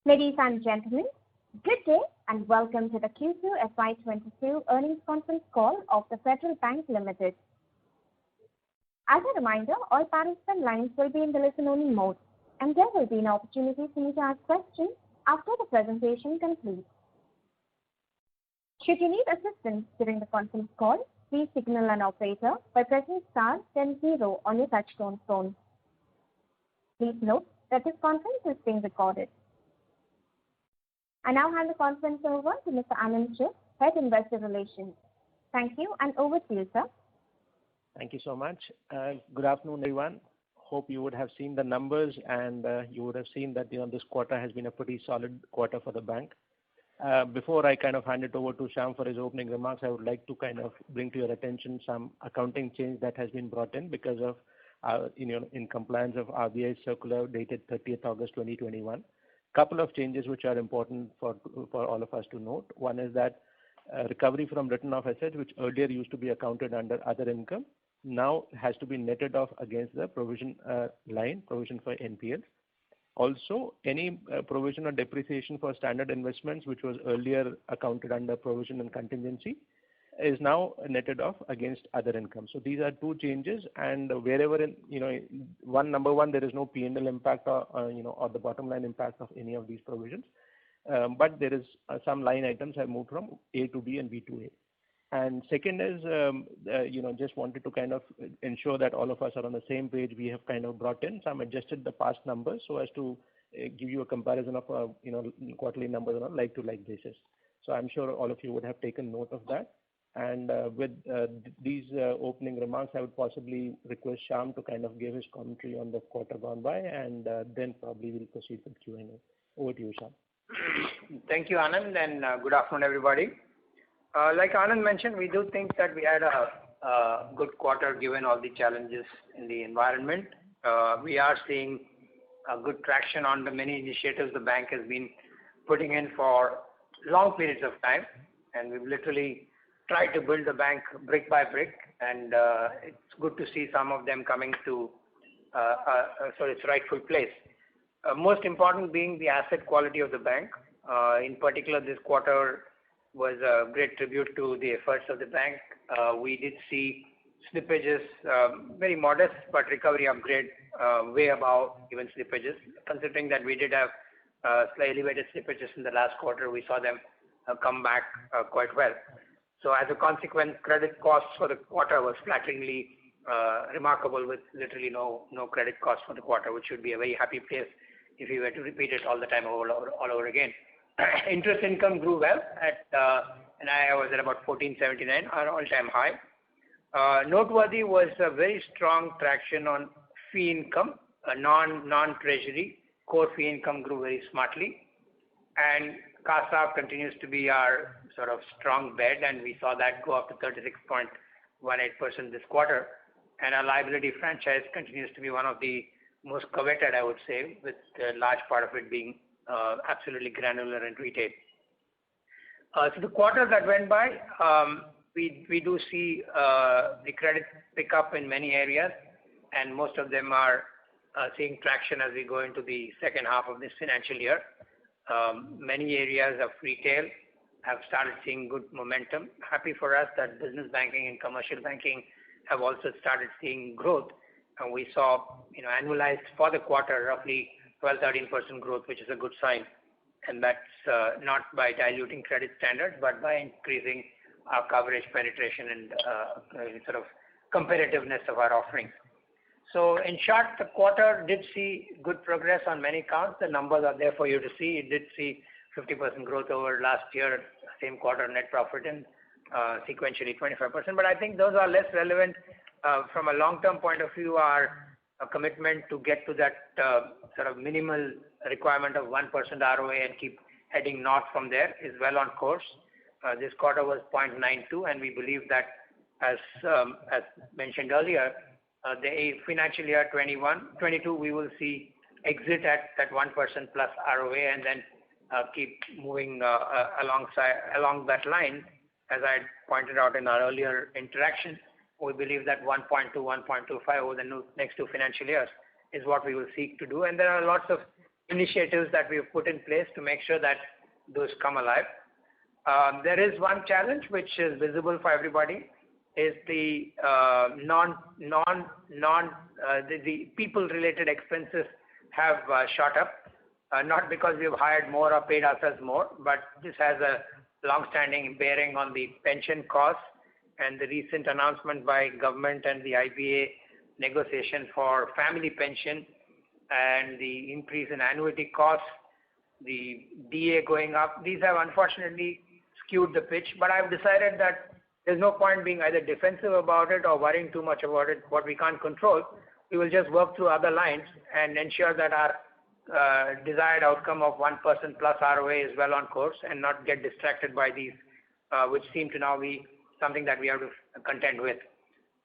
Ladies and gentlemen, good day and welcome to the Q2 FY22 earnings conference call of the Federal Bank Limited. As a reminder, all participant lines will be in the listen-only mode, and there will be an opportunity for you to ask questions after the presentation concludes. Should you need assistance during the conference call, please signal an operator by pressing star then 0 on your touchtone phone. Please note that this conference is being recorded. I now hand the conference over to Mr. Anand Chugh, Head Investor Relations. Thank you, and over to you, sir. Thank you so much. Good afternoon, everyone. Hope you would have seen the numbers and you would have seen that this quarter has been a pretty solid quarter for the bank. Before I hand it over to Shyam for his opening remarks, I would like to bring to your attention some accounting change that has been brought in because of in compliance of RBI circular dated 30th August 2021. Couple of changes which are important for all of us to note. One is that recovery from written off assets, which earlier used to be accounted under other income, now has to be netted off against the provision line, provision for NPLs. Also, any provision or depreciation for standard investments, which was earlier accounted under provision and contingency, is now netted off against other income. So these are two changes, and wherever number one, there is no P&L impact or the bottom line impact of any of these provisions, but there is some line items have moved from A to B and B to A. And second is, just wanted to ensure that all of us are on the same page. We have brought in some adjusted the past numbers so as to give you a comparison of quarterly numbers on a like-to-like basis. So I'm sure all of you would have taken note of that. And with these opening remarks, I would possibly request Shyam to give his commentary on the quarter gone by, and then probably we'll proceed with Q&A. Over to you, Shyam. Thank you, Anand, and good afternoon, everybody. Like Anand mentioned, we do think that we had a good quarter given all the challenges in the environment. We are seeing a good traction on the many initiatives the bank has been putting in for long periods of time, and we've literally try to build the bank brick by brick, and it's good to see some of them coming to its rightful place. Most important being the asset quality of the bank. In particular, this quarter was a great tribute to the efforts of the bank. We did see slippages, very modest, but recovery upgrade way above even slippages. Considering that we did have slightly elevated slippages in the last quarter, we saw them come back quite well. So as a consequence, credit costs for the quarter was flatteringly remarkable, with literally no credit costs for the quarter, which would be a very happy place if we were to repeat it all the time all over again. Interest income grew well at NII was at about 1479, our all-time high. Noteworthy was a very strong traction on fee income, non-treasury. Core fee income grew very smartly, and CASA continues to be our sort of strong bed, and we saw that go up to 36.18% this quarter. And our liability franchise continues to be one of the most coveted, I would say, with a large part of it being absolutely granular and retail. So the quarter that went by, we do see the credit pick up in many areas, and most of them are seeing traction as we go into the second half of this financial year. Many areas of retail have started seeing good momentum. Happy for us that business banking and commercial banking have also started seeing growth, and we saw annualized for the quarter roughly 12-13% growth, which is a good sign, and that's not by diluting credit standards but by increasing our coverage, penetration, and sort of competitiveness of our offerings. So in short, the quarter did see good progress on many counts. The numbers are there for you to see. It did see 50% growth over last year, same quarter net profit, and sequentially 25%. But I think those are less relevant from a long-term point of view. Our commitment to get to that sort of minimal requirement of 1% ROA and keep heading north from there is well on course. This quarter was 0.92, and we believe that, as mentioned earlier, the financial year 21-22, we will see exit at that 1% plus ROA, and then keep moving along that line. As I pointed out in our earlier interaction, we believe that 1.2, 1.25 over the next two financial years is what we will seek to do. And there are lots of initiatives that we've put in place to make sure that those come alive. There is one challenge which is visible for everybody, is the the people-related expenses have shot up. Not because we've hired more or paid ourselves more, but this has a long-standing bearing on the pension costs and the recent announcement by government and the IBA negotiation for family pension and the increase in annuity costs, the DA going up. These have unfortunately skewed the pitch, but I've decided that there's no point being either defensive about it or worrying too much about it. What we can't control, we will just work through other lines and ensure that our desired outcome of 1% plus ROA is well on course and not get distracted by these, which seem to now be something that we have to contend with.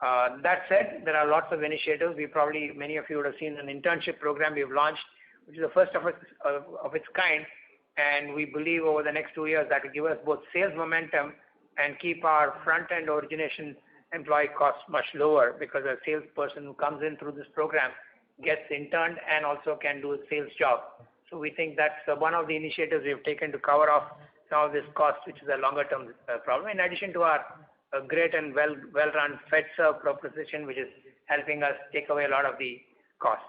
That said, there are lots of initiatives. Many of you would have seen an internship program we've launched, which is the first of its kind, and we believe over the next 2 years that will give us both sales momentum and keep our front-end origination employee costs much lower, because a salesperson who comes in through this program gets interned and also can do a sales job. So we think that's one of the initiatives we've taken to cover off some of this cost, which is a longer-term problem, in addition to our great and well-run FedServe proposition, which is helping us take away a lot of the costs.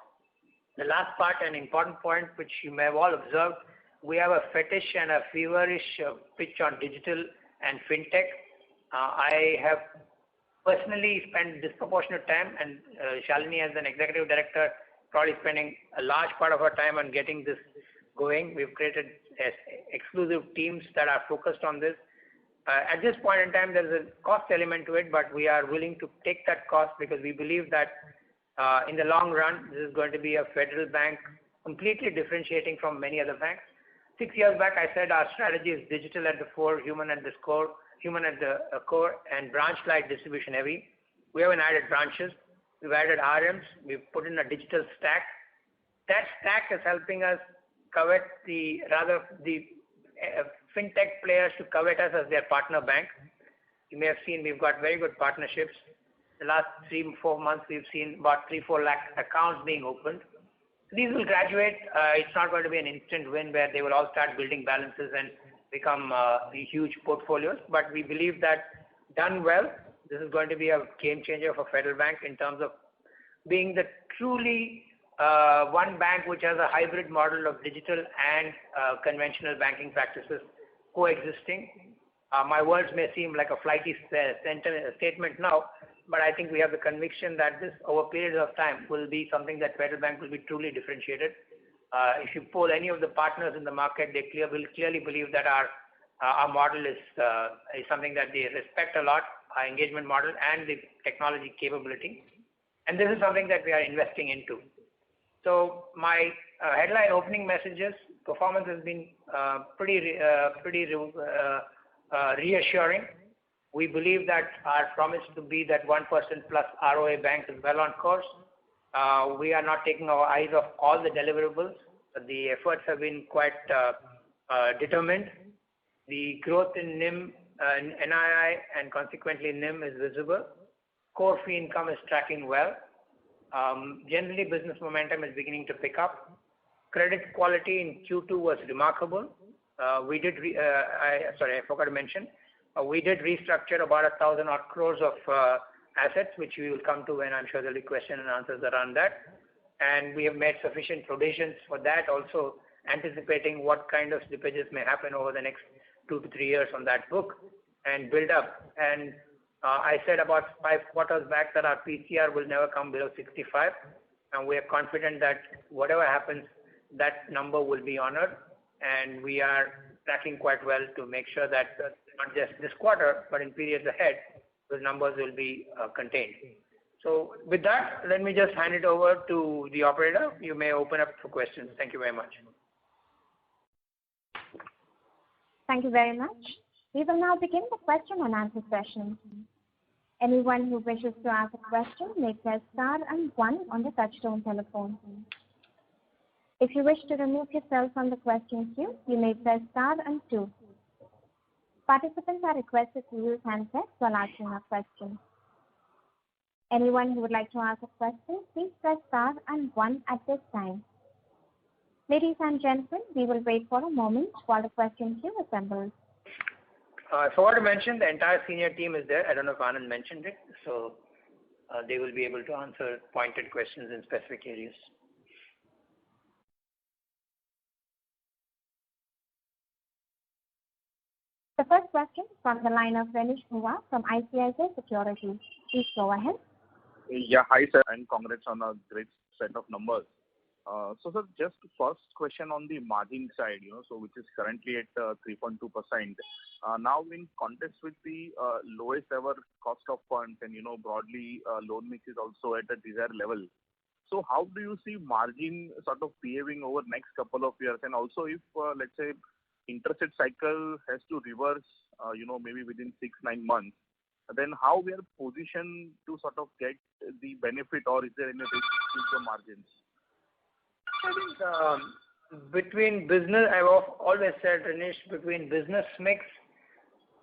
The last part, an important point, which you may have all observed, we have a fetish and a feverish pitch on digital and fintech. I have personally spent disproportionate time, and Shalini as an executive director probably spending a large part of her time on getting this going. We've created exclusive teams that are focused on this. At this point in time, there's a cost element to it, but we are willing to take that cost because we believe that in the long run, this is going to be a federal bank completely differentiating from many other banks. 6 years back, I said our strategy is digital at the fore, human at the core, and branch-like distribution heavy. We haven't added branches. We've added RMs. We've put in a digital stack. That stack is helping us covet the fintech players to covet us as their partner bank. You may have seen we've got very good partnerships. The last 3-4 months, we've seen about 3-4 lakh accounts being opened. These will graduate. It's not going to be an instant win where they will all start building balances and become huge portfolios. But we believe that done well, this is going to be a game changer for Federal Bank in terms of being the truly one bank which has a hybrid model of digital and conventional banking practices coexisting. My words may seem like a flighty statement now, but I think we have the conviction that this over periods of time will be something that Federal Bank will be truly differentiated. If you poll any of the partners in the market, they will clearly believe that our model is something that they respect a lot, our engagement model and the technology capability. And this is something that we are investing into. So my headline opening messages, performance has been pretty reassuring. We believe that our promise to be that 1% plus ROA bank is well on course. We are not taking our eyes off all the deliverables. The efforts have been quite determined. The growth in NIM, NII, and consequently NIM is visible. Core fee income is tracking well. Generally, business momentum is beginning to pick up. Credit quality in Q2 was remarkable. I forgot to mention. We did restructure about 1,000 odd crores of assets, which we will come to when I'm sure there'll be question and answers around that. And we have made sufficient provisions for that, also anticipating what kind of slippages may happen over the next 2 to 3 years on that book and build up. And I said about 5 quarters back that our PCR will never come below 65, and we are confident that whatever happens, that number will be honored, and we are tracking quite well to make sure that not just this quarter, but in periods ahead, those numbers will be contained. So with that, let me just hand it over to the operator. You may open up for questions. Thank you very much. Thank you very much. We will now begin the question and answer session. Anyone who wishes to ask a question may press star and 1 on the touchtone telephone. If you wish to remove yourself from the question queue, you may press star and 2. Participants are requested to use handsets while asking a question. Anyone who would like to ask a question, please press star and 1 at this time. Ladies and gentlemen, we will wait for a moment while the question queue assembles. I forgot to mention the entire senior team is there. I don't know if Anand mentioned it, so they will be able to answer pointed questions in specific areas. The first question from the line of Renish Bhuva from ICICI Securities. Please go ahead. Yeah, hi sir, and congrats on a great set of numbers. So sir, just first question on the margin side, so which is currently at 3.2%. Now in context with the lowest ever cost of funds and broadly loan mix is also at a desired level. So how do you see margin sort of behaving over next couple of years? And also if let's say interest rate cycle has to reverse, maybe within 6-9 months, then how we are positioned to sort of get the benefit, or is there any risk to the margins? I think between business, I've always said, Renish, between business mix,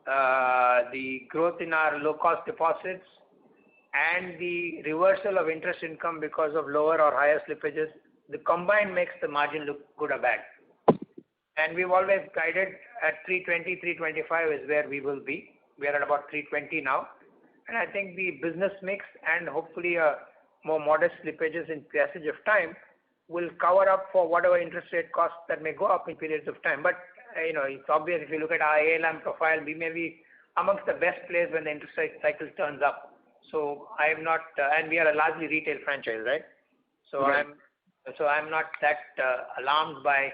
the growth in our low-cost deposits, and the reversal of interest income because of lower or higher slippages, the combined makes the margin look good or bad. And we've always guided at 320, 325 is where we will be. We are at about 320 now. And I think the business mix and hopefully a more modest slippages in passage of time will cover up for whatever interest rate costs that may go up in periods of time. But, it's obvious if you look at our ALM profile, we may be amongst the best players when the interest rate cycle turns up. So I am not, and we are a largely retail franchise, right? So right. I'm not that alarmed by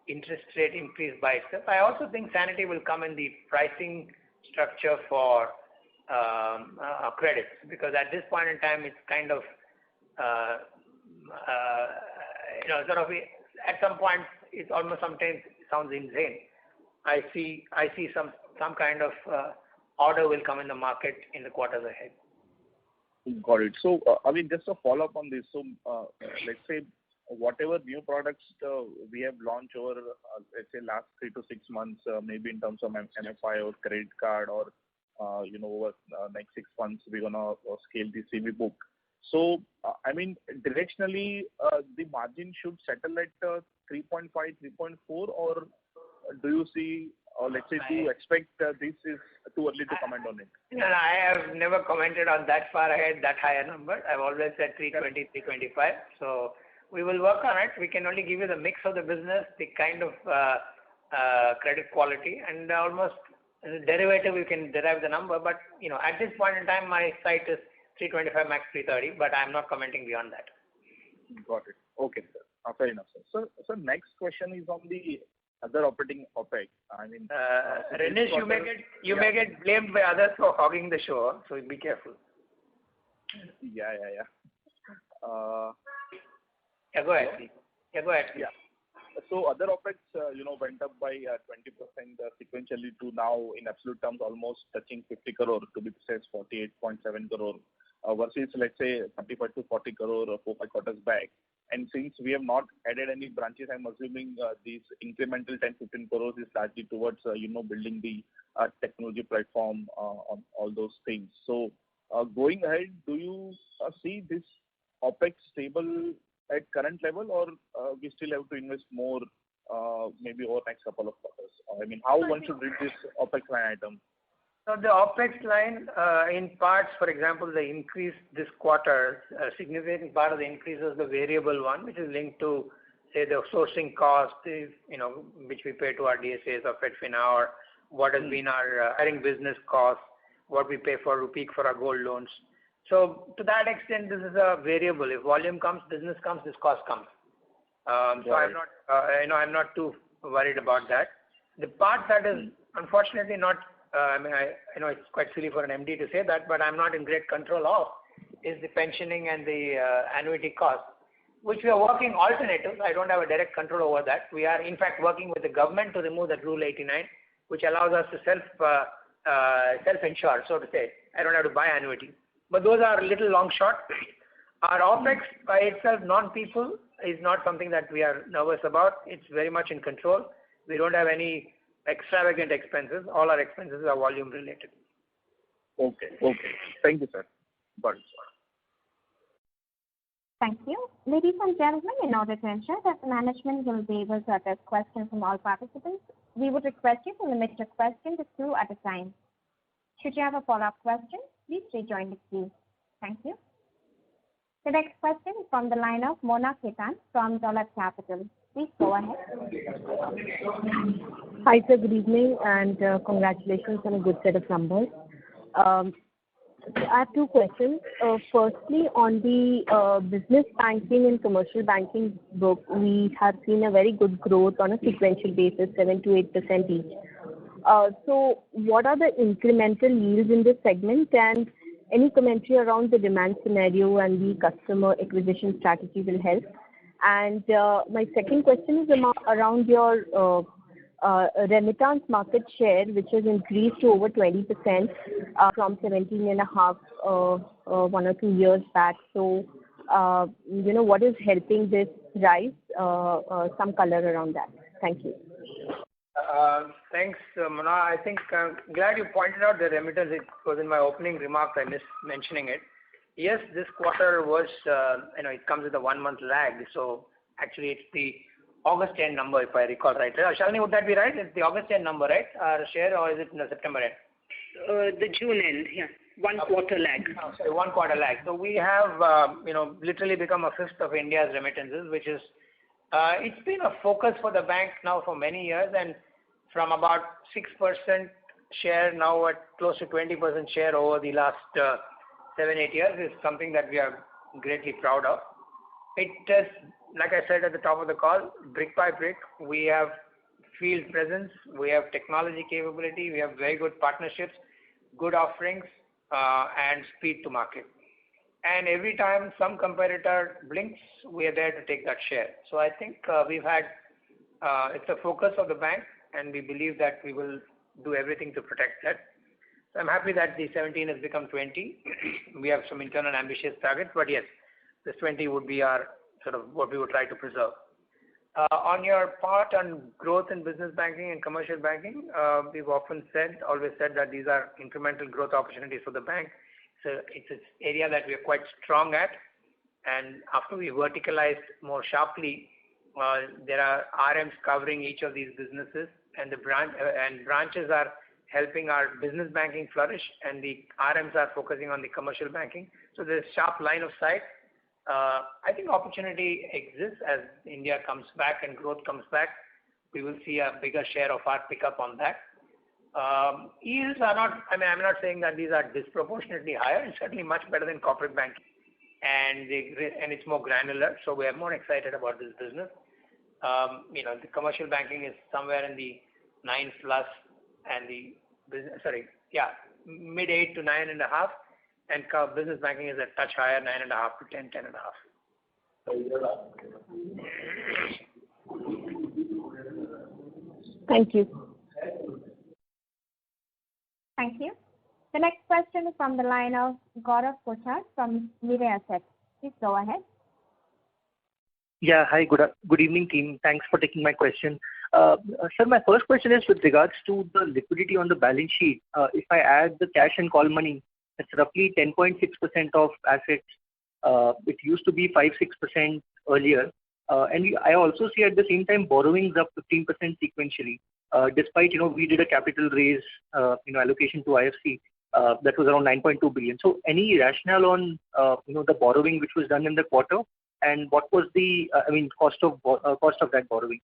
interest rate increase by itself. I also think sanity will come in the pricing structure for credits, because at this point in time it's kind of at some point it's almost sometimes sounds insane. I see some kind of order will come in the market in the quarters ahead. Got it. So just a follow up on this. So let's say whatever new products we have launched over let's say last 3 to 6 months, maybe in terms of MFI or credit card, or over next 6 months we're gonna scale the CV book. So directionally the margin should settle at 3.5, 3.4, or do you see, or let's say do you expect this is too early to comment on it? No, I have never commented on that far ahead, that higher number. I've always said 320, 325. So we will work on it. We can only give you the mix of the business, the kind of credit quality, and almost as a derivative you can derive the number. But at this point in time, my sight is 325 max 330, but I'm not commenting beyond that. Got it. Okay, sir. Fair enough, sir. So next question is on the other operating OPEX. Renish, you may get blamed by others for hogging the show, so be careful. Yeah. Go ahead. Yeah. So other OPEX, went up by 20% sequentially to now in absolute terms almost touching 50 crore, to be precise 48.7 crore, versus let's say 35 to 40 crore 4-5 quarters back. And since we have not added any branches, I'm assuming these incremental 10-15 crores is largely towards building the technology platform on all those things. So going ahead, do you see this OPEX stable at current level, or we still have to invest more maybe over next couple of quarters? How one should read this OPEX line item? So the OPEX line, in parts, for example, the increase this quarter, a significant part of the increase is the variable one, which is linked to, say, the sourcing cost, which we pay to our DSAs or FedFina, or what has been our business cost, what we pay for Rupeek for our gold loans. So to that extent, this is a variable. If volume comes, business comes, this cost comes. So I'm not, I'm not too worried about that. The part that is unfortunately not, I know it's quite silly for an MD to say that, but I'm not in great control of, is the pensioning and the annuity cost, which we are working alternatives. I don't have a direct control over that. We are in fact working with the government to remove that Rule 89, which allows us to self-insure, so to say. I don't have to buy annuity. But those are a little long shot. Our OPEX by itself, non-people, is not something that we are nervous about. It's very much in control. We don't have any extravagant expenses. All our expenses are volume related. Okay. Thank you, sir. Got it. Thank you. Ladies and gentlemen, in order to ensure that the management will be able to address questions from all participants, we would request you to limit your question to 2 at a time. Should you have a follow-up question, please rejoin the queue. Thank you. The next question is from the line of Mona Khetan from Dolat Capital. Please go ahead. Hi, sir. Good evening, and congratulations on a good set of numbers. I have 2 questions. Firstly, on the business banking and commercial banking book, we have seen a very good growth on a sequential basis, 7 to 8% each. So what are the incremental yields in this segment, and any commentary around the demand scenario and the customer acquisition strategy will help? And my second question is around your remittance market share, which has increased to over 20% from 17.5 1 or 2 years back. So, what is helping this rise? Some color around that. Thank you. Thanks, Mona. I think I'm glad you pointed out the remittance. It was in my opening remarks. I missed mentioning it. Yes, this quarter was, it comes with a 1-month lag. So actually, it's the August end number, if I recall right. Shalini, would that be right? It's the August end number, right? Our share, or is it in the September end? The June end, yeah. 1 quarter lag. Sorry, 1 quarter lag. So we have, literally become a fifth of India's remittances, which is, it's been a focus for the bank now for many years, and from about 6% share now at close to 20% share over the last 7-8 years is something that we are greatly proud of. It is, like I said at the top of the call, brick by brick, we have field presence, we have technology capability, we have very good partnerships, good offerings, and speed to market. And every time some competitor blinks, we are there to take that share. So I think we've had, it's a focus of the bank, and we believe that we will do everything to protect that. So I'm happy that the 17 has become 20. We have some internal ambitious targets, but yes, this 20 would be our sort of what we would try to preserve. On your part on growth in business banking and commercial banking, we've always said that these are incremental growth opportunities for the bank. So it's an area that we are quite strong at. And after we verticalized more sharply, there are RMs covering each of these businesses, and branches are helping our business banking flourish, and the RMs are focusing on the commercial banking. So there's a sharp line of sight. I think opportunity exists as India comes back and growth comes back. We will see a bigger share of our pickup on that. Yields are not, I'm not saying that these are disproportionately higher. It's certainly much better than corporate banking. And it's more granular, so we are more excited about this business. The commercial banking is somewhere in the 9 plus, and the mid 8 to 9.5, and business banking is a touch higher, 9.5 to 10.5. Thank you. Thank you. The next question is from the line of Gaurav Kochar from Mirae Asset. Please go ahead. Yeah, hi, good evening, team. Thanks for taking my question. Sir, my first question is with regards to the liquidity on the balance sheet. If I add the cash and call money, it's roughly 10.6% of assets. It used to be 5-6% earlier. And I also see at the same time borrowings up 15% sequentially, despite, we did a capital raise, allocation to IFC. That was around 9.2 billion. So any rationale on, the borrowing which was done in the quarter, and what was the, cost of that borrowing?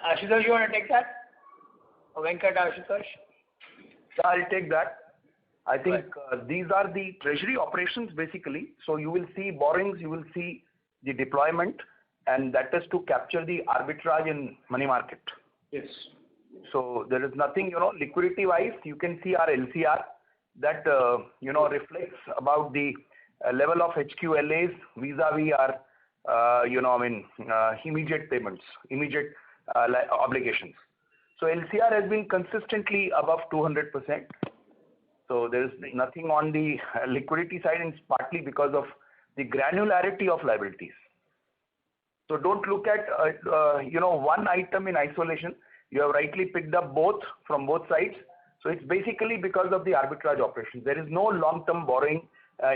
Ashutosh, you want to take that? Or Venkat, Ashutosh? I'll take that. I think these are the treasury operations basically. So you will see borrowings, you will see the deployment, and that is to capture the arbitrage in money market. Yes. So there is nothing, liquidity wise, you can see our LCR that, reflects about the level of HQLAs vis-a-vis our, immediate payments, immediate obligations. So LCR has been consistently above 200%. So there is nothing on the liquidity side, and it's partly because of the granularity of liabilities. So don't look at, one item in isolation. You have rightly picked up both from both sides. So it's basically because of the arbitrage operations. There is no long-term borrowing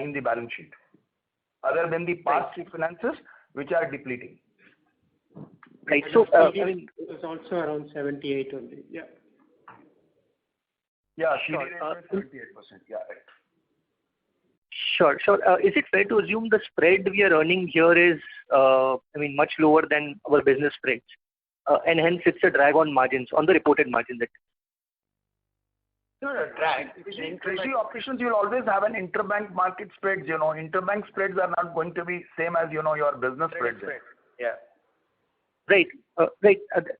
in the balance sheet. other than the past refinances, which are depleting. Right. So, it was also around 78 only. Yeah. Yeah, Sure. CD rate is 78%. Yeah, right. Sure. Is it fair to assume the spread we are earning here is, much lower than our business spreads, and hence it's a drag on margins, on the reported margins? Not a drag. In treasury operations, you will always have an interbank market spreads. Interbank spreads are not going to be same as your business spreads. Yeah. Right.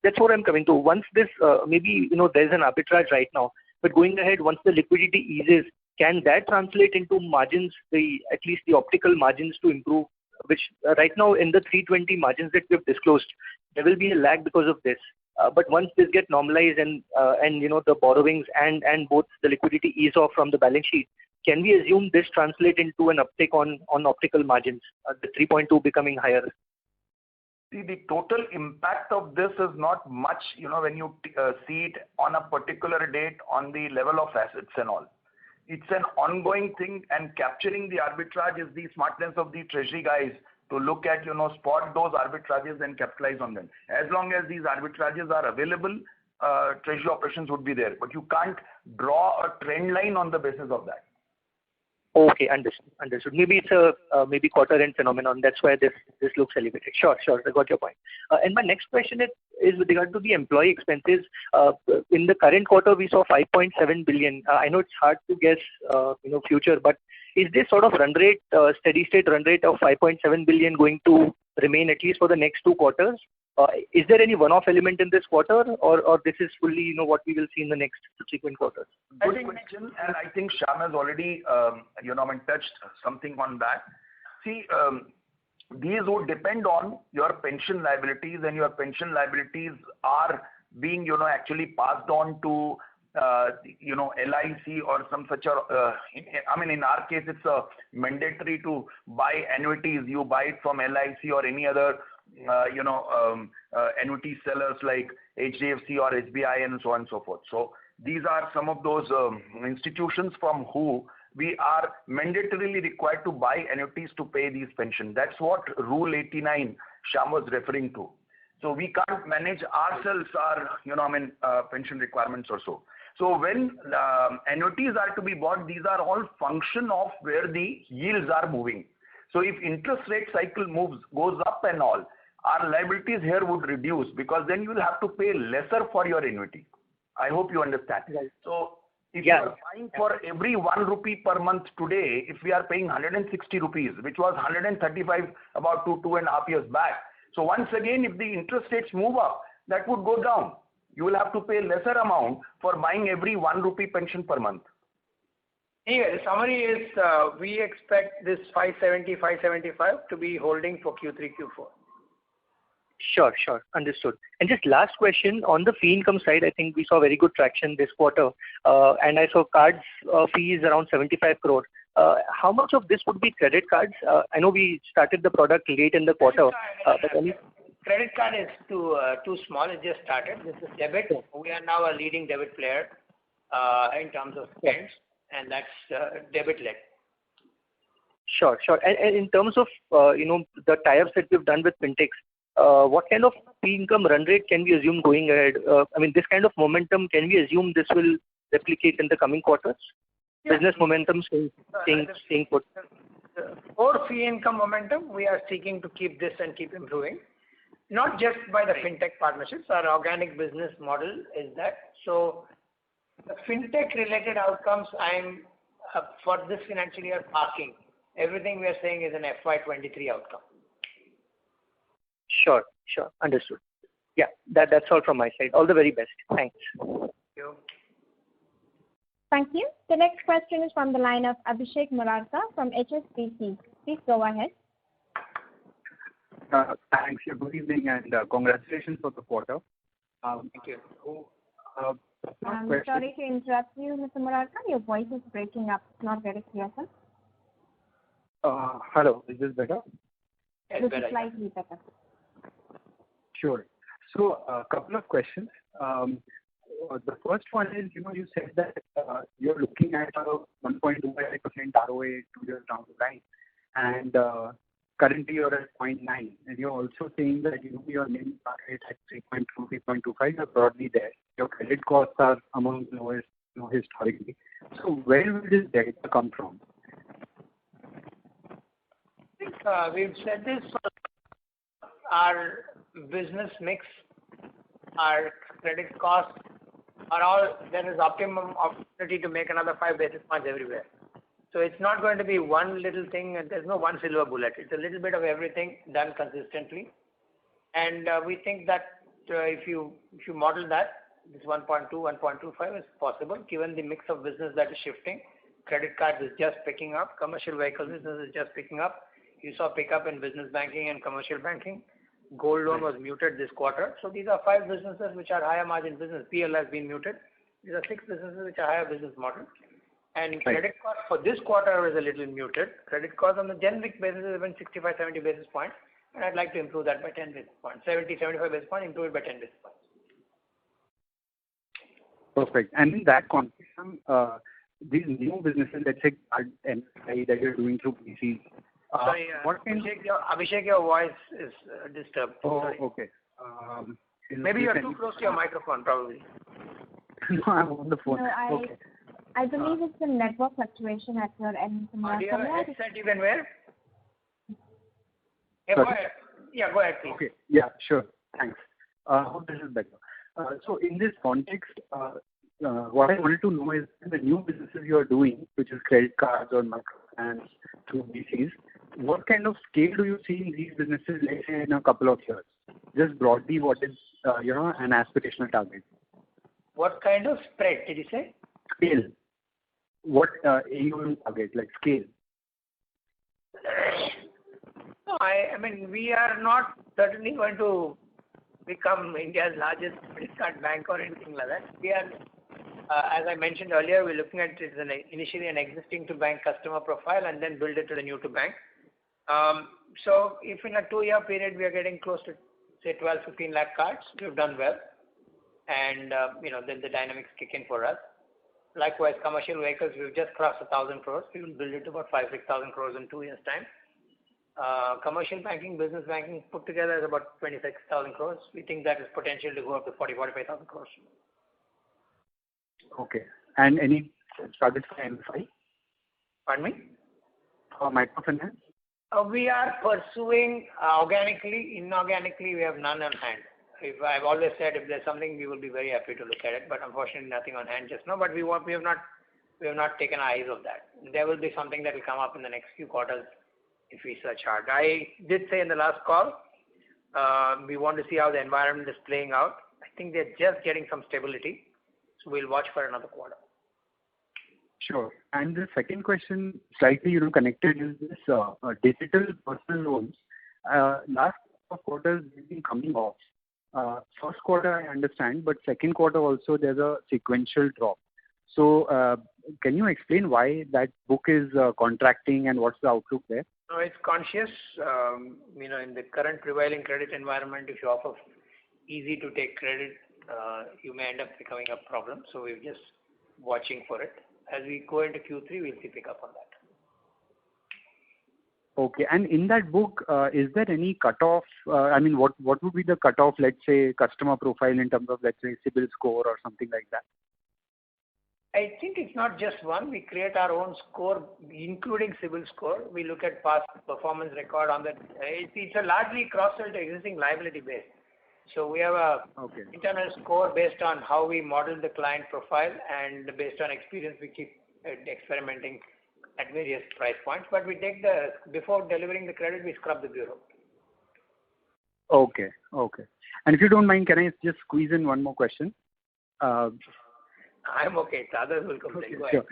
That's what I'm coming to. Once this, maybe, there's an arbitrage right now, but going ahead, once the liquidity eases, can that translate into margins, at least the optical margins to improve, which right now in the 320 margins that we've disclosed, there will be a lag because of this. But once this get normalized and the borrowings and both the liquidity ease off from the balance sheet, can we assume this translate into an uptick on optical margins, the 3.2 becoming higher? See, the total impact of this is not much, when you see it on a particular date on the level of assets and all. It's an ongoing thing, and capturing the arbitrage is the smartness of the treasury guys to look at, spot those arbitrages and capitalize on them. As long as these arbitrages are available, treasury operations would be there. But you can't draw a trend line on the basis of that. Okay, understood. Maybe it's a quarter end phenomenon. That's why this looks elevated. Sure. I got your point. And my next question is with regard to the employee expenses. In the current quarter, we saw 5.7 billion. I know it's hard to guess, future, but is this sort of run rate, steady state run rate of 5.7 billion going to remain at least for the next 2 quarters? Is there any one-off element in this quarter, or this is fully, what we will see in the next subsequent quarters? Good question, and I think Shyam has already, touched something on that. See, these would depend on your pension liabilities, and your pension liabilities are being, actually passed on to, LIC or some such in our case, it's mandatory to buy annuities. You buy it from LIC or any other, annuity sellers like HDFC or SBI and so on and so forth. So these are some of those institutions from who we are mandatorily required to buy annuities to pay these pensions. That's what Rule 89 Shyam was referring to. So we can't manage ourselves our, pension requirements or so. So when annuities are to be bought, these are all function of where the yields are moving. So if interest rate cycle goes up and all, our liabilities here would reduce, because then you will have to pay lesser for your annuity. I hope you understand. Right. So if you are buying for every 1 rupee per month today, if we are paying 160 rupees, which was 135 about 2.5 years back. So once again, if the interest rates move up, that would go down. You will have to pay lesser amount for buying every 1 rupee pension per month. Anyway, the summary is we expect this 570, 575 to be holding for Q3, Q4. Sure. Understood. And just last question, on the fee income side, I think we saw very good traction this quarter. And I saw cards fees around 75 crore. How much of this would be credit cards? I know we started the product late in the quarter. Credit card is too small. It just started. This is debit. We are now a leading debit player in terms of spends, and that's debit-led. Sure. And in terms of, the tie-ups that we've done with fintechs, what kind of fee income run rate can we assume going ahead? This kind of momentum, can we assume this will replicate in the coming quarters? Yeah. Business momentum staying put. For fee income momentum, we are seeking to keep this and keep improving. Not just by the fintech partnerships, our organic business model is that. So the fintech-related outcomes, I'm for this financial year parking. Everything we are saying is an FY23 outcome. Sure. Understood. Yeah, that's all from my side. All the very best. Thanks. Thank you. Thank you. The next question is from the line of Abhishek Murarka from HSBC. Please go ahead. Thanks. Good evening and congratulations for the quarter. Thank you. I'm sorry to interrupt you, Mr. Murarka. Your voice is breaking up. It's not very clear, sir. Hello. Is this better? This is slightly better. Sure. So a couple of questions. The first one is, you said that you're looking at a 1.25% ROA 2 years down the line. and currently you're at 0.9, and you're also saying that your NIM target at 3.2, 3.25, you're broadly there. Your credit costs are among the lowest historically. So where will this data come from? I think we've said this. Our business mix, our credit costs are all, there is optimum opportunity to make another 5 basis points everywhere. So it's not going to be one little thing, and there's no one silver bullet. It's a little bit of everything done consistently. And we think that if you model that, this 1.2, 1.25 is possible given the mix of business that is shifting. Credit cards is just picking up. Commercial vehicle business is just picking up. You saw pickup in business banking and commercial banking. Gold loan was muted this quarter. So these are 5 businesses which are higher margin business. PL has been muted. These are 6 businesses which are higher business model. And credit cost for this quarter is a little muted. Credit cost on the generic basis is even 65, 70 basis points. And I'd like to improve that by 10 basis points. 70, 75 basis points, improve it by 10 basis points. Perfect. And in that context, these new businesses, let's say card MFI that you're doing through PCs. Sorry, Abhishek, your voice is disturbed. Oh, sorry. okay. Maybe you're too close to your microphone, probably. No, I'm on the phone. No, Okay. I believe it's a network fluctuation at your end. Do you have a headset you can wear? Yeah, go ahead. Yeah, go ahead, please. Okay. Yeah, sure. Thanks. Hope this is better. So in this context, what I wanted to know is the new businesses you are doing, which is credit cards or microfinance through BCs, what kind of scale do you see in these businesses, let's say in a couple of years? Just broadly, what is an aspirational target? What kind of spread did you say? Scale. What AUM target, like scale? No, I mean, we are not certainly going to become India's largest credit card bank or anything like that. We are, as I mentioned earlier, we're looking at it as initially an existing to bank customer profile and then build it to the new to bank. So if in a 2-year period we are getting close to say 12, 15 lakh cards, we've done well. And, then the dynamics kick in for us. Likewise, commercial vehicles, we've just crossed 1,000 crores. We will build it to about 5,000, 6,000 crores in 2 years' time. Commercial banking, business banking put together is about 26,000 crores. We think that is potential to go up to 40, 45,000 crores. Okay. And any targets for MFI? Pardon me? For microfinance? We are pursuing organically. Inorganically, we have none on hand. I've always said if there's something, we will be very happy to look at it. But unfortunately, nothing on hand just now. But we have not taken our eyes off that. There will be something that will come up in the next few quarters if we search hard. I did say in the last call, we want to see how the environment is playing out. I think they're just getting some stability. So we'll watch for another quarter. Sure. And the second question, slightly connected, is this digital personal loans. Last quarters have been coming off. First quarter I understand, but second quarter also there's a sequential drop. So can you explain why that book is contracting and what's the outlook there? No, it's conscious. In the current prevailing credit environment, if you offer easy to take credit, you may end up becoming a problem. So we're just watching for it. As we go into Q3, we'll see pick up on that. Okay. And in that book, is there any cutoff? What would be the cutoff, let's say, customer profile in terms of, let's say, CIBIL score or something like that? I think it's not just one. We create our own score, including CIBIL score. We look at past performance record on that. It's a largely cross-sell to existing liability base. So we have a internal score based on how we model the client profile, and based on experience, we keep experimenting at various price points. But we take before delivering the credit, we scrub the bureau. Okay. And if you don't mind, can I just squeeze in one more question? I'm okay. The others will come. Go ahead. Sure.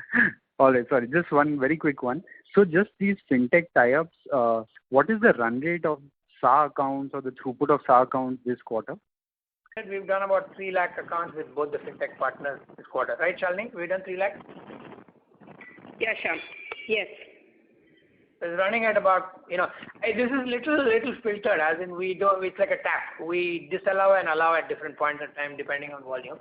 All right. Sorry. Just one very quick one. So just these fintech tie-ups, what is the run rate of SA accounts or the throughput of SA accounts this quarter? We've done about 3 lakh accounts with both the fintech partners this quarter. Right, Shalini? We've done 3 lakh? Yeah, Shyam. Yes. It's running at about, this is little filtered, as in it's like a tap. We disallow and allow at different points in time depending on volume.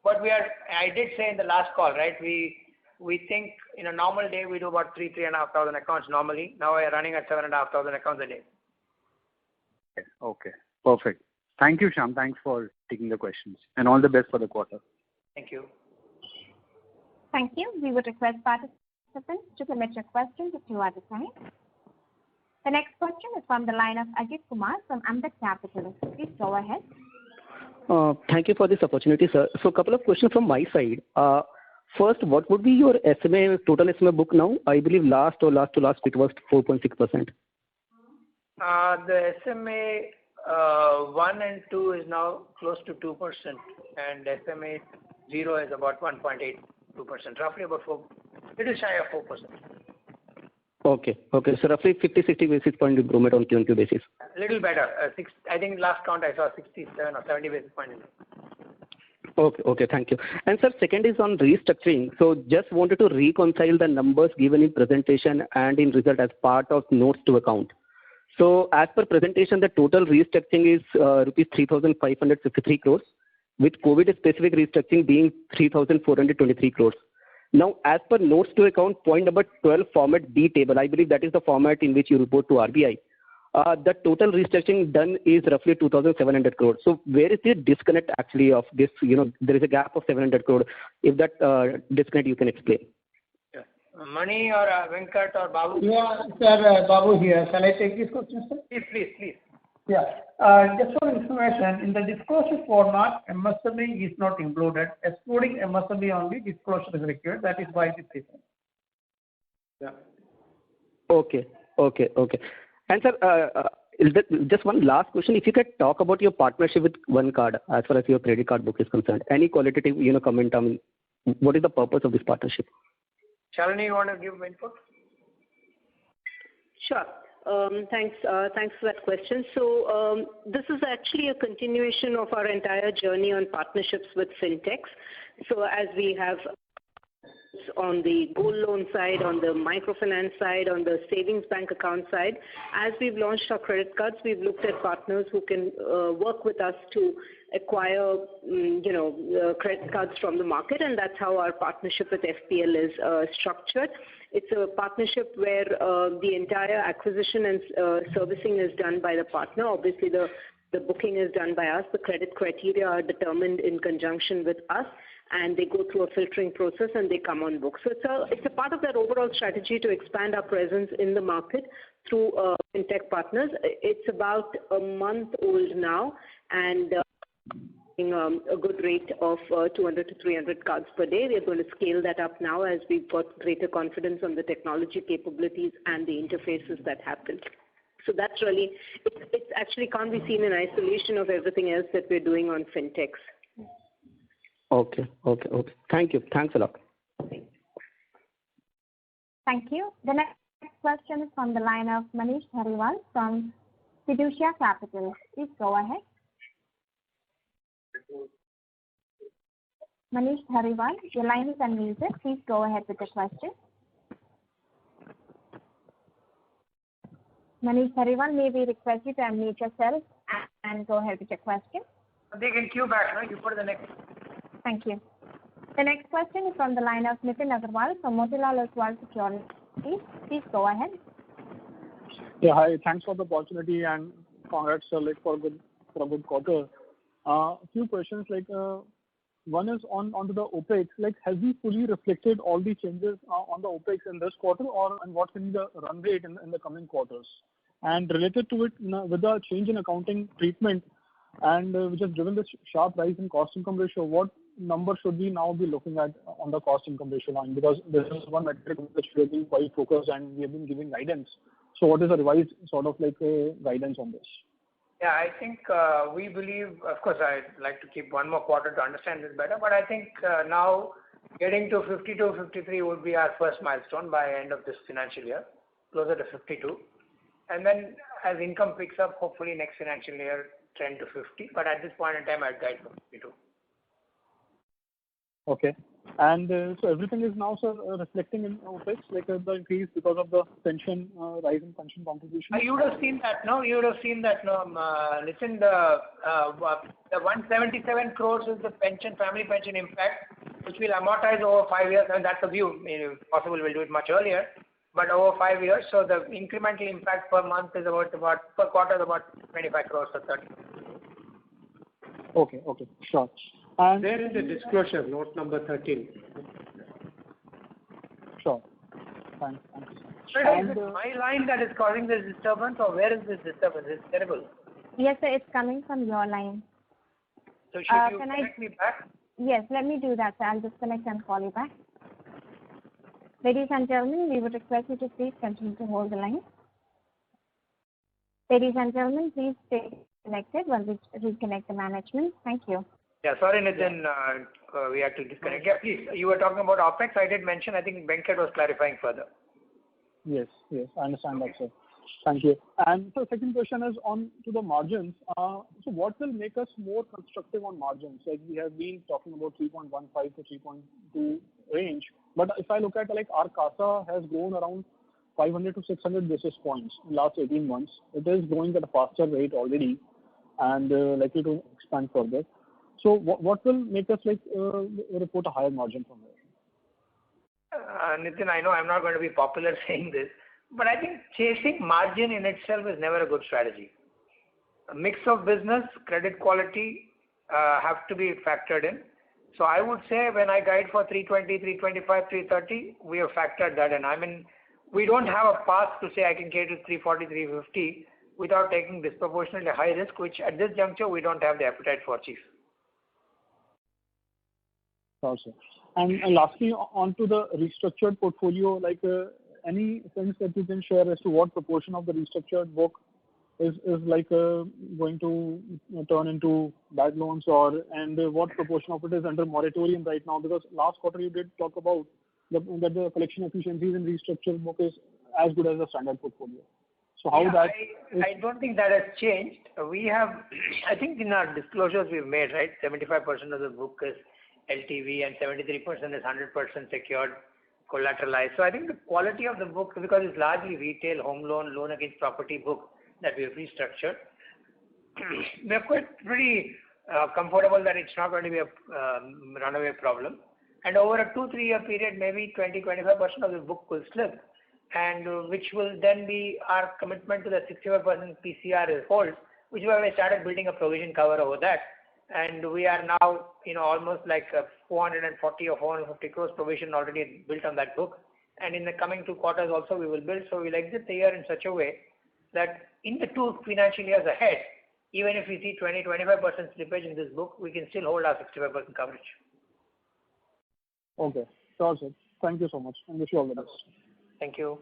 But I did say in the last call, right, we we think in a normal day we do about 3,500 accounts normally. Now we are running at 7,500 accounts a day. Okay, perfect. Thank you, Shyam. Thanks for taking the questions, and all the best for the quarter. Thank you. Thank you. We would request participants to submit your questions to 2 at a time. The next question is from the line of Ajit Kumar from Ambit Capital. Please go ahead. Thank you for this opportunity, sir. So a couple of questions from my side. First, what would be your SMA, total SMA book now? I believe last to last it was 4.6%. The SMA 1 and 2 is now close to 2%, and SMA 0 is about 1.82%, roughly about 4, little shy of 4%. Okay. So roughly 50-60 basis point improvement on Q&Q basis. A little better. I think last count I saw 67 or 70 basis points. Okay, thank you. And sir, second is on restructuring. So just wanted to reconcile the numbers given in presentation and in result as part of notes to account. So as per presentation, the total restructuring is rupees 3,553 crores, with COVID-specific restructuring being 3,423 crores. Now, as per notes to account, point number 12, format B table, I believe that is the format in which you report to RBI. The total restructuring done is roughly 2,700 crores. So where is the disconnect actually of this? There is a gap of 700 crores. If that disconnect you can explain. Yeah. Mani or Venkat or Babu? Yeah, sir, Babu here. Shall I take this question, sir? Please. Yeah. Just for information, in the disclosure format, MSME is not included. Excluding MSME only, disclosure is required. That is why this is. Yeah. Okay. And sir, just one last question. If you could talk about your partnership with OneCard as far as your credit card book is concerned. Any qualitative, comment on what is the purpose of this partnership? Shalini, you want to give input? Sure. Thanks for that question. So this is actually a continuation of our entire journey on partnerships with fintechs. So as we have on the gold loan side, on the microfinance side, on the savings bank account side, as we've launched our credit cards, we've looked at partners who can work with us to acquire, credit cards from the market, and that's how our partnership with FPL is structured. It's a partnership where the entire acquisition and servicing is done by the partner. Obviously, the booking is done by us. The credit criteria are determined in conjunction with us, and they go through a filtering process and they come on book. So it's a part of that overall strategy to expand our presence in the market through fintech partners. It's about a month old now, and a good rate of 200 to 300 cards per day. We are going to scale that up now as we've got greater confidence on the technology capabilities and the interfaces that happen. So that's really, it actually can't be seen in isolation of everything else that we're doing on fintechs. Okay. Thank you. Thanks a lot. Thank you. The next question is from the line of Manish Dhariwal from Fiducia Capital. Please go ahead. Manish Dhariwal, your line is unmuted. Please go ahead with the question. Manish Dhariwal, may we request you to unmute yourself and go ahead with your question? They can queue back, no? You put the next. Thank you. The next question is from the line of Nitin Agarwal from Motilal Oswal Securities. Please go ahead. Yeah, hi. Thanks for the opportunity and congrats for a good quarter. A few questions, one is onto the OPEX. Has we fully reflected all the changes on the OPEX in this quarter, and what can be the run rate in the coming quarters? And related to it, with the change in accounting treatment and which has driven this sharp rise in cost income ratio, what number should we now be looking at on the cost income ratio line? Because this is one metric which we have been quite focused and we have been giving guidance. So what is the revised guidance on this? Yeah, I think we believe, of course, I'd like to keep one more quarter to understand this better, but I think now getting to 52, 53 would be our first milestone by end of this financial year, closer to 52. And then as income picks up, hopefully next financial year, 10 to 50. But at this point in time, I'd guide for 52. Okay. And so everything is now, sir, reflecting in OPEX, the increase because of the pension, rise in pension contribution? You would have seen that, no? You would have seen that, no? Listen, the 177 crores is the pension, family pension impact. which will amortize over 5 years, and that's the view. If possible, we'll do it much earlier, but over 5 years. So the incremental impact per month is about per quarter is about 25 crores or 30. Okay, sure. And there is a disclosure, note number 13. Sure. Thanks. So is it my line that is causing this disturbance, or where is this disturbance? It's terrible. Yes, sir, it's coming from your line. So should you connect me back? Yes, let me do that, sir. I'll disconnect and call you back. Ladies and gentlemen, we would request you to please continue to hold the line. Ladies and gentlemen, please stay connected while we reconnect the management. Thank you. Yeah, sorry, Nitin, we had to disconnect. Yeah, please. You were talking about OPEX. I did mention. I think Venkat was clarifying further. Yes, I understand that, sir. Thank you. And so second question is on to the margins. So what will make us more constructive on margins? Like we have been talking about 3.15 to 3.2 range, but if I look at like our CASA has grown around 500 to 600 basis points in last 18 months. It is growing at a faster rate already, and likely to expand further. So what will make us report a higher margin from there? Nitin, I know I'm not going to be popular saying this, but I think chasing margin in itself is never a good strategy. A mix of business, credit quality have to be factored in. So I would say when I guide for 320, 325, 330, we have factored that in. I mean, we don't have a path to say I can get to 340, 350 without taking disproportionately high risk, which at this juncture we don't have the appetite for, Chief. Also. And lastly, on to the restructured portfolio, any sense that you can share as to what proportion of the restructured book is going to turn into bad loans, and what proportion of it is under moratorium right now? Because last quarter you did talk about that the collection efficiencies in restructured book is as good as the standard portfolio. So how I don't think that has changed. We have, I think in our disclosures we've made, right, 75% of the book is LTV and 73% is 100% secured, collateralized. So I think the quality of the book, because it's largely retail, home loan against property book that we have restructured, we're quite pretty comfortable that it's not going to be a runaway problem. And over a 2-3 year period, maybe 20-25% of the book will slip, and which will then be our commitment to the 65% PCR is hold, which is why we started building a provision cover over that. And we are now, almost like 440 or 450 crores provision already built on that book. And in the coming 2 quarters also we will build. So we'll exit the year in such a way that in the 2 financial years ahead, even if we see 20-25% slippage in this book, we can still hold our 65% coverage. Okay. Sure, sir. Thank you so much. And wish you all the best. Thank you.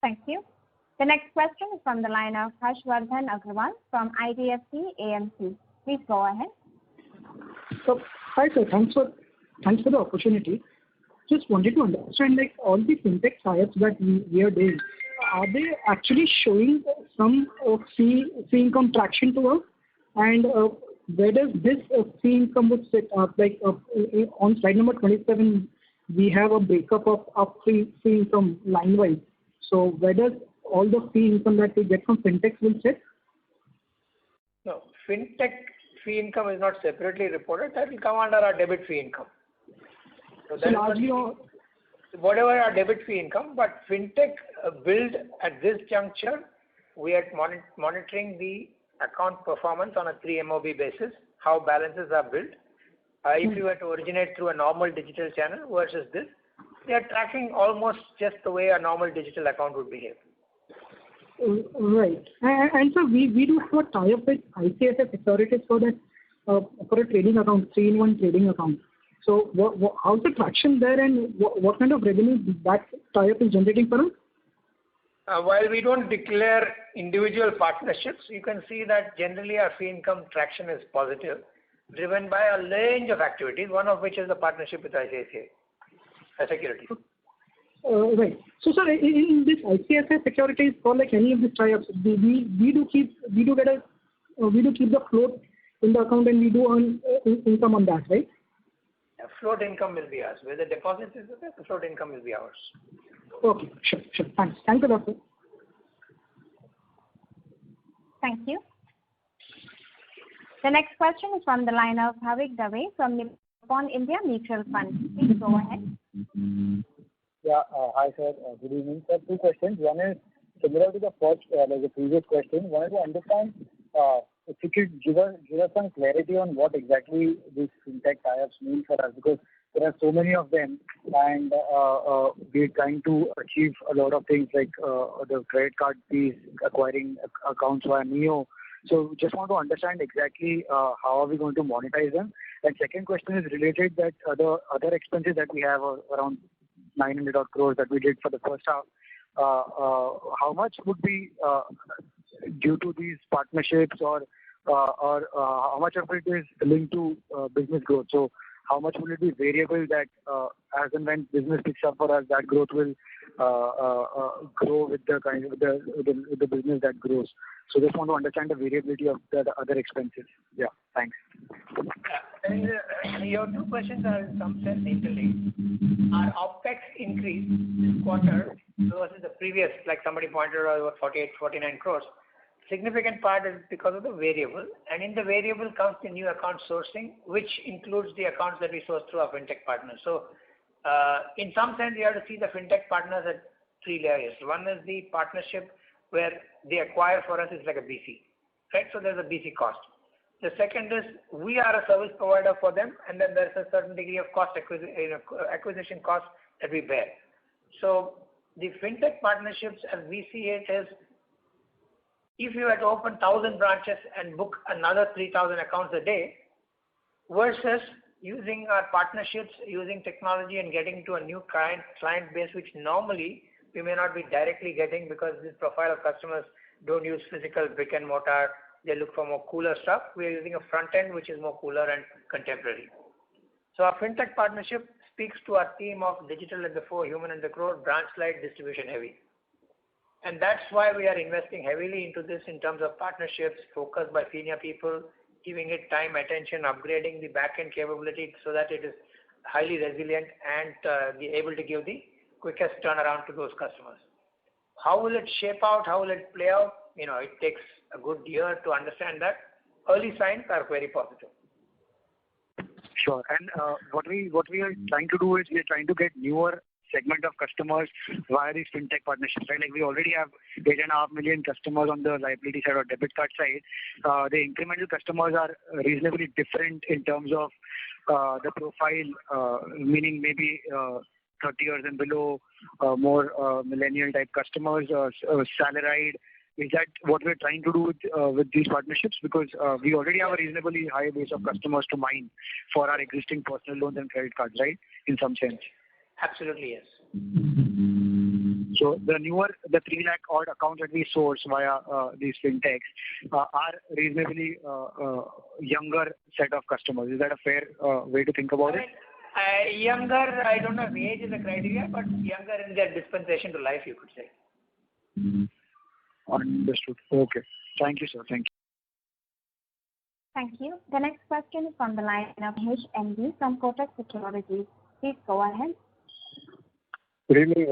Thank you. The next question is from the line of Harshvardhan Agrawal from IDFC AMC. Please go ahead. So, hi sir, thanks for the opportunity. Just wanted to understand, all the fintech tie-ups that we are doing, are they actually showing some fee income traction to us? And where does this fee income would sit? On slide number 27, we have a breakup of fee income line-wise. So where does all the fee income that we get from fintechs will sit? No, fintech fee income is not separately reported. That will come under our debit fee income. So largely whatever our debit fee income, but fintech build at this juncture, we are monitoring the account performance on a 3 MOB basis, how balances are built. If you were to originate through a normal digital channel versus this, they are tracking almost just the way a normal digital account would behave. Right. And so we do have a tie-up with ICICI Securities for that for a trading account, 3-in-1 trading account. So how's the traction there, and what kind of revenue that tie-up is generating for us? While we don't declare individual partnerships, you can see that generally our fee income traction is positive, driven by a range of activities, one of which is the partnership with ICICI Securities. Right. So, sir, in this ICICI Securities for any of these tie-ups, we do keep the float in the account, and we do earn income on that, right? Yeah, float income will be ours. Where the deposit is there, the float income will be ours. Okay, sure. Thanks. Thank you, doctor. Thank you. The next question is from the line of Bhavik Dave from Nippon India Mutual Fund. Please go ahead. Yeah. Hi, sir. Good evening, sir. Two questions. One is similar to the first, like the previous question. Wanted to understand if you could give us some clarity on what exactly these fintech tie-ups mean for us, because there are so many of them, and we're trying to achieve a lot of things like the credit card fees, acquiring accounts via Neo. So just want to understand exactly how are we going to monetize them. And second question is related that other expenses that we have around 900 odd crores that we did for the first half. How much would be due to these partnerships, or how much of it is linked to business growth? So how much will it be variable that as and when business picks up for us, that growth will grow with the kind of the business that grows. So just want to understand the variability of the other expenses. Yeah, thanks. And your two questions are in some sense interlinked. Our OPEX increase this quarter versus the previous, like somebody pointed out, about 48, 49 crores. Significant part is because of the variable, and in the variable comes the new account sourcing, which includes the accounts that we source through our fintech partners. So, in some sense, you have to see the fintech partners at three layers. One is the partnership where they acquire for us is like a BC, right? So there's a BC cost. The second is we are a service provider for them, and then there's a certain degree of cost acquisition cost that we bear. So the fintech partnerships, as we see it, is if you had to open 1,000 branches and book another 3,000 accounts a day, versus using our partnerships, using technology and getting to a new client base, which normally we may not be directly getting because this profile of customers don't use physical brick and mortar. They look for more cooler stuff. We are using a front end which is more cooler and contemporary. So our fintech partnership speaks to our theme of digital at the fore, human at the core, branch-led, distribution heavy. And that's why we are investing heavily into this in terms of partnerships, focused by senior people, giving it time, attention, upgrading the back-end capability so that it is highly resilient and be able to give the quickest turnaround to those customers. How will it shape out? How will it play out? It takes a good year to understand that. Early signs are very positive. Sure. And what we are trying to do is we are trying to get newer segment of customers via these fintech partnerships, right? Like we already have 8.5 million customers on the liability side or debit card side. The incremental customers are reasonably different in terms of the profile, meaning maybe 30 years and below, more millennial type customers, salaried. Is that what we're trying to do with these partnerships? Because we already have a reasonably high base of customers to mine for our existing personal loans and credit cards, right? In some sense. Absolutely, yes. So the 3 lakh odd accounts that we source via these fintechs are reasonably younger set of customers. Is that a fair way to think about it? Younger, I don't know if age is a criteria, but younger in their dispensation to life, you could say. Understood. Okay. Thank you, sir. Thank you. Thank you. The next question is from the line of Mahesh MD from Kotak Securities. Please go ahead. Good evening,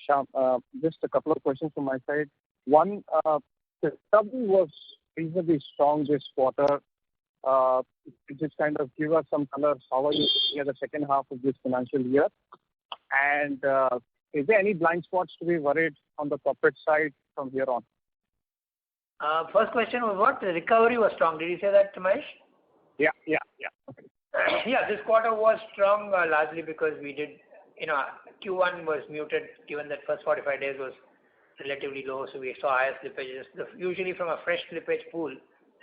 Shyam. Just a couple of questions from my side. One, the recovery was reasonably strong this quarter. Just kind of give us some color. How are you looking at the second half of this financial year? And is there any blind spots to be worried on the corporate side from here on? First question was what? The recovery was strong. Did you say that, Mahesh? Yeah. Okay. Yeah, this quarter was strong largely because we did, Q1 was muted given that first 45 days was relatively low, so we saw higher slippages. Usually from a fresh slippage pool,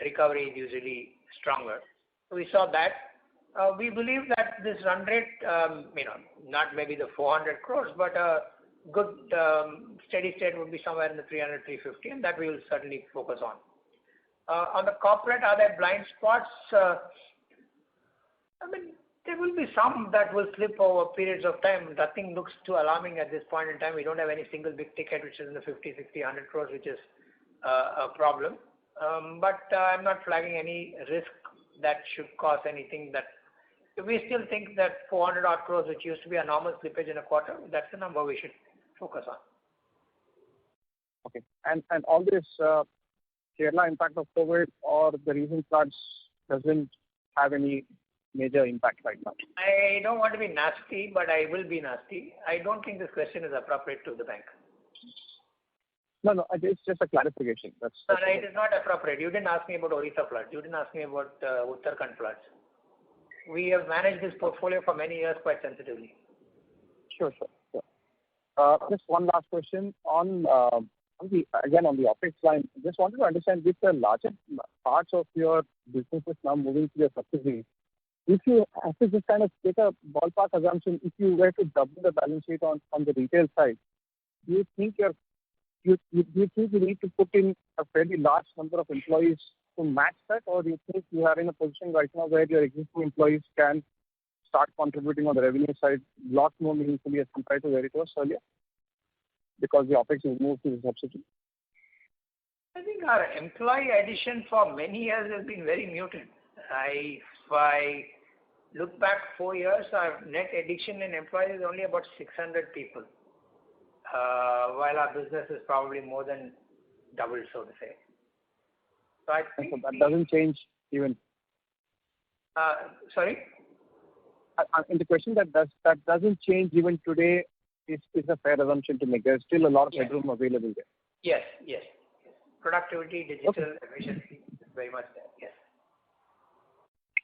recovery is usually stronger. So we saw that. We believe that this run rate, not maybe the 400 crores, but a good steady state would be somewhere in the 300, 350, and that we will certainly focus on. On the corporate, are there blind spots? There will be some that will slip over periods of time. Nothing looks too alarming at this point in time. We don't have any single big ticket which is in the 50, 60, 100 crores, which is a problem. But I'm not flagging any risk that should cause anything that... We still think that 400 odd crores, which used to be a normal slippage in a quarter, that's the number we should focus on. Okay. And all this Kerala impact of COVID or the recent floods, doesn't have any major impact right now? I don't want to be nasty, but I will be nasty. I don't think this question is appropriate to the bank. No, it's just a clarification. No, it is not appropriate. You didn't ask me about Orissa floods. You didn't ask me about Uttarakhand floods. We have managed this portfolio for many years quite sensitively. Sure. Just one last question on the OpEx line. Just wanted to understand, with the larger parts of your businesses now moving to your subsidiaries, if you have to just kind of take a ballpark assumption, if you were to double the balance sheet on the retail side, do you think you need to put in a fairly large number of employees to match that, or do you think you are in a position right now where your existing employees can start contributing on the revenue side a lot more meaningfully as compared to where it was earlier, because the OpEx is moved to the subsidy? I think our employee addition for many years has been very muted. If I look back 4 years, our net addition in employees is only about 600 people, while our business is probably more than double, so to say. So I think that doesn't change even. Sorry? In the question that doesn't change even today is a fair assumption to make. There's still a lot of headroom available there. Yes. Productivity, digital efficiency is very much there. Yes.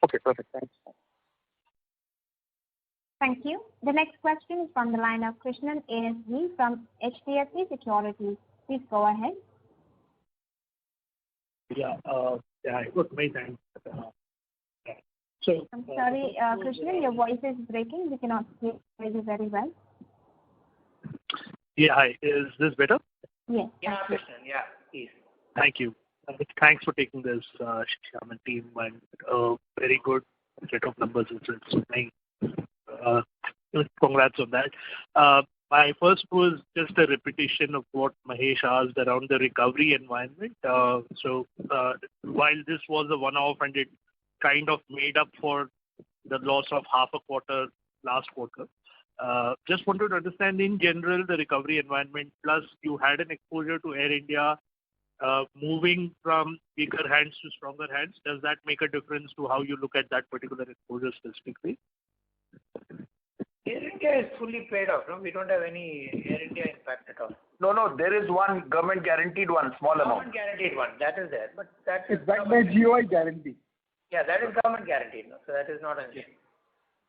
Okay, perfect. Thanks. Thank you. The next question is from the line of Krishnan ASV from HDFC Securities. Please go ahead. Good. Many thanks. I'm sorry, Krishnan, your voice is breaking. We cannot hear you very well. Yeah, hi. Is this better? Yes. Yeah, Krishnan. Yeah, please. Thank you. Thanks for taking this, Shyam and team, and very good set of numbers. Congrats on that. My first was just a repetition of what Mahesh asked around the recovery environment. While this was a one-off and it kind of made up for the loss of half a quarter last quarter, just wanted to understand in general the recovery environment, plus you had an exposure to Air India moving from weaker hands to stronger hands. Does that make a difference to how you look at that particular exposure specifically? Air India is fully paid off. No? We don't have any Air India impact at all. No, there is one government guaranteed one, small amount. Government guaranteed one, that is there. But that is backed by GOI guarantee. Yeah, that is government guaranteed. No? So that is not an issue.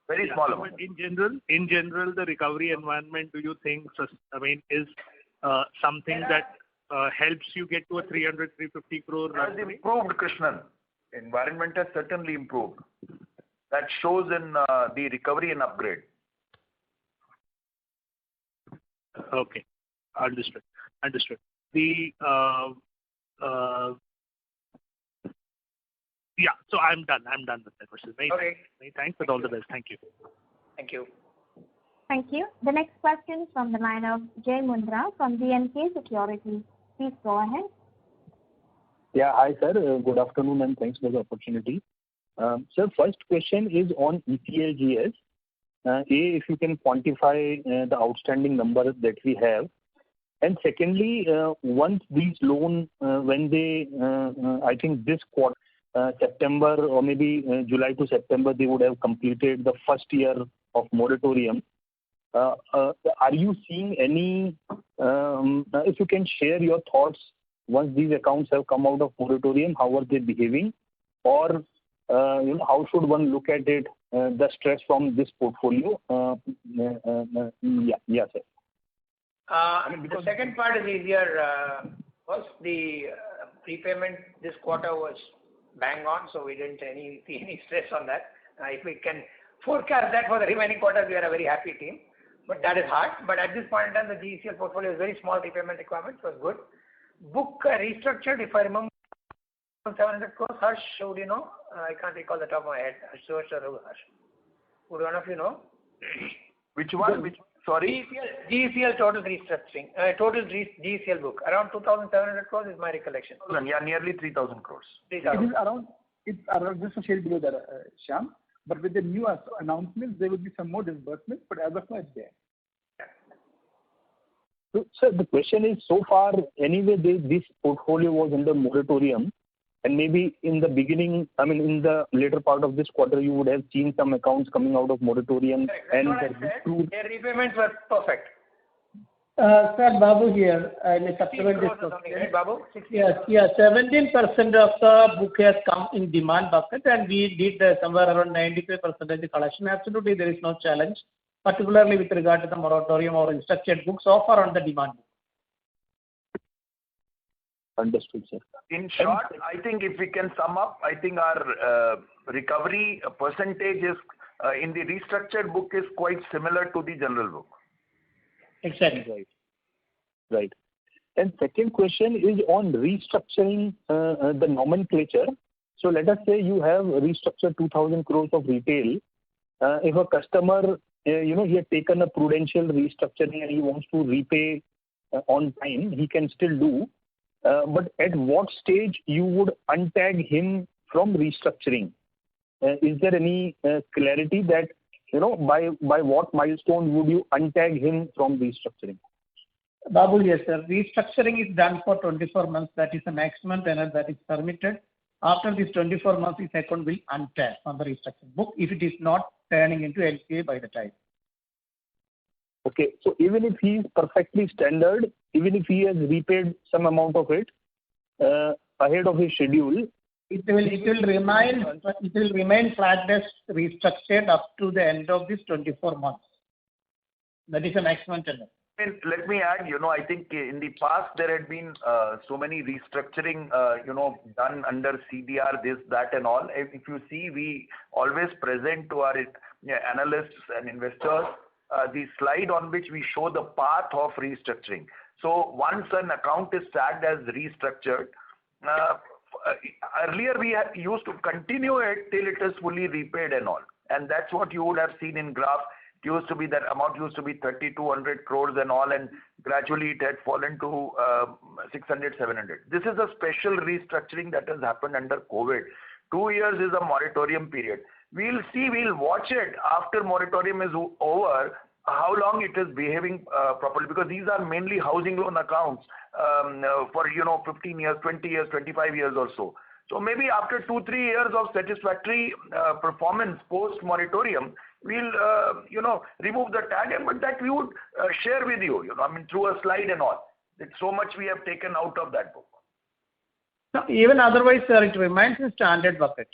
Very small amount. In general, the recovery environment, do you think, is something that helps you get to a 300-350 crore run? It has improved, Krishnan. Environment has certainly improved. That shows in the recovery and upgrade. Okay, understood. So I'm done with that question. Many thanks, and all the best. Thank you. Thank you. Thank you. The next question is from the line of Jay Mundra from BNK Securities. Please go ahead. Yeah, hi sir. Good afternoon and thanks for the opportunity. Sir, first question is on ECLGS. If you can quantify the outstanding number that we have. And secondly, once these loans, when they, I think this quarter, September or maybe July to September, they would have completed the first year of moratorium. Are you seeing any, if you can share your thoughts, once these accounts have come out of moratorium, how are they behaving? Or how should one look at it, the stress from this portfolio? Yeah, sir. The second part is easier. First, the prepayment this quarter was bang on, so we didn't see any stress on that. If we can forecast that for the remaining quarters, we are a very happy team. But that is hard. But at this point in time, the GECL portfolio is very small repayment requirements, was good. Book restructured, if I remember, 700 crores. Harsh, should you know? I can't recall the top of my head. Harsh. Would one of you know? Which one? Sorry? GECL total restructuring. Total GECL book. Around 2,700 crores is my recollection. Yeah, nearly 3,000 crores. It's around just a shade below that, Shyam. But with the new announcements, there will be some more disbursements, but as of now, it's there. So, sir, the question is, so far, anyway, this portfolio was under moratorium. And maybe in the beginning, I mean, in the later part of this quarter, you would have seen some accounts coming out of moratorium. And their repayments were perfect. Sir, Babu here. In a supplement right, Babu? Yes, 17% of the book has come in demand bucket, and we did somewhere around 95% collection. Absolutely, there is no challenge, particularly with regard to the moratorium or structured books offer on the demand book. Understood, sir. In short, I think if we can sum up, I think our recovery percentage is in the restructured book is quite similar to the general book. Exactly. Right. And second question is on restructuring the nomenclature. So let us say you have restructured 2,000 crores of retail. If a customer, he had taken a prudential restructuring and he wants to repay on time, he can still do. But at what stage you would untag him from restructuring? Is there any clarity that, by what milestone would you untag him from restructuring? Babu, yes, sir. Restructuring is done for 24 months. That is the maximum tenor that is permitted. After these 24 months, his account will untag on the restructuring book if it is not turning into LCA by the time. Okay, so even if he is perfectly standard, even if he has repaid some amount of it ahead of his schedule, it will remain flat as restructured up to the end of this 24 months. That is a maximum tenor. Let me add, I think in the past there had been so many restructuring, done under CDR, this, that and all. If you see, we always present to our analysts and investors the slide on which we show the path of restructuring. So once an account is tagged as restructured, earlier we used to continue it till it is fully repaid and all. And that's what you would have seen in graph. It used to be that amount used to be 3,200 crores and all, and gradually it had fallen to 600, 700. This is a special restructuring that has happened under COVID. 2 years is a moratorium period. We'll watch it after moratorium is over, how long it is behaving properly, because these are mainly housing loan accounts for 15 years, 20 years, 25 years or so. So maybe after 2-3 years of satisfactory performance post moratorium, we'll remove the tag, but that we would share with you, through a slide and all. That so much we have taken out of that book. No, even otherwise, sir, it remains in standard bucket.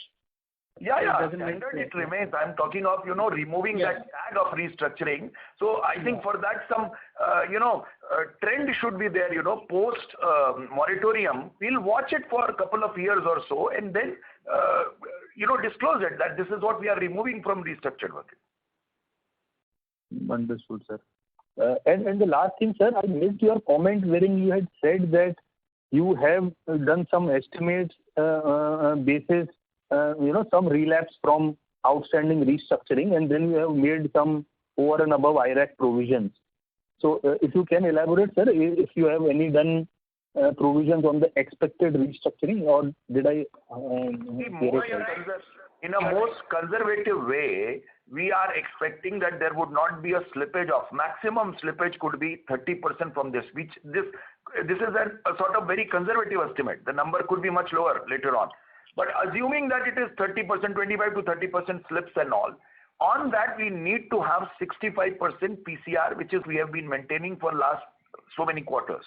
Standard it remains. I'm talking of, removing that tag of restructuring. So I think for that some, trend should be there, post moratorium. We'll watch it for a couple of years or so and then, disclose it that this is what we are removing from restructured bucket. Understood, sir. And the last thing, sir, I missed your comment wherein you had said that you have done some estimates basis some relapse from outstanding restructuring, and then you have made some over and above IRAC provisions. So if you can elaborate, sir, if you have any done provisions on the expected restructuring, or did I in a most conservative way, we are expecting that there would not be a slippage of maximum slippage could be 30% from this, which this is a sort of very conservative estimate. The number could be much lower later on. But assuming that it is 30%, 25 to 30% slips and all, on that we need to have 65% PCR, which is we have been maintaining for last so many quarters.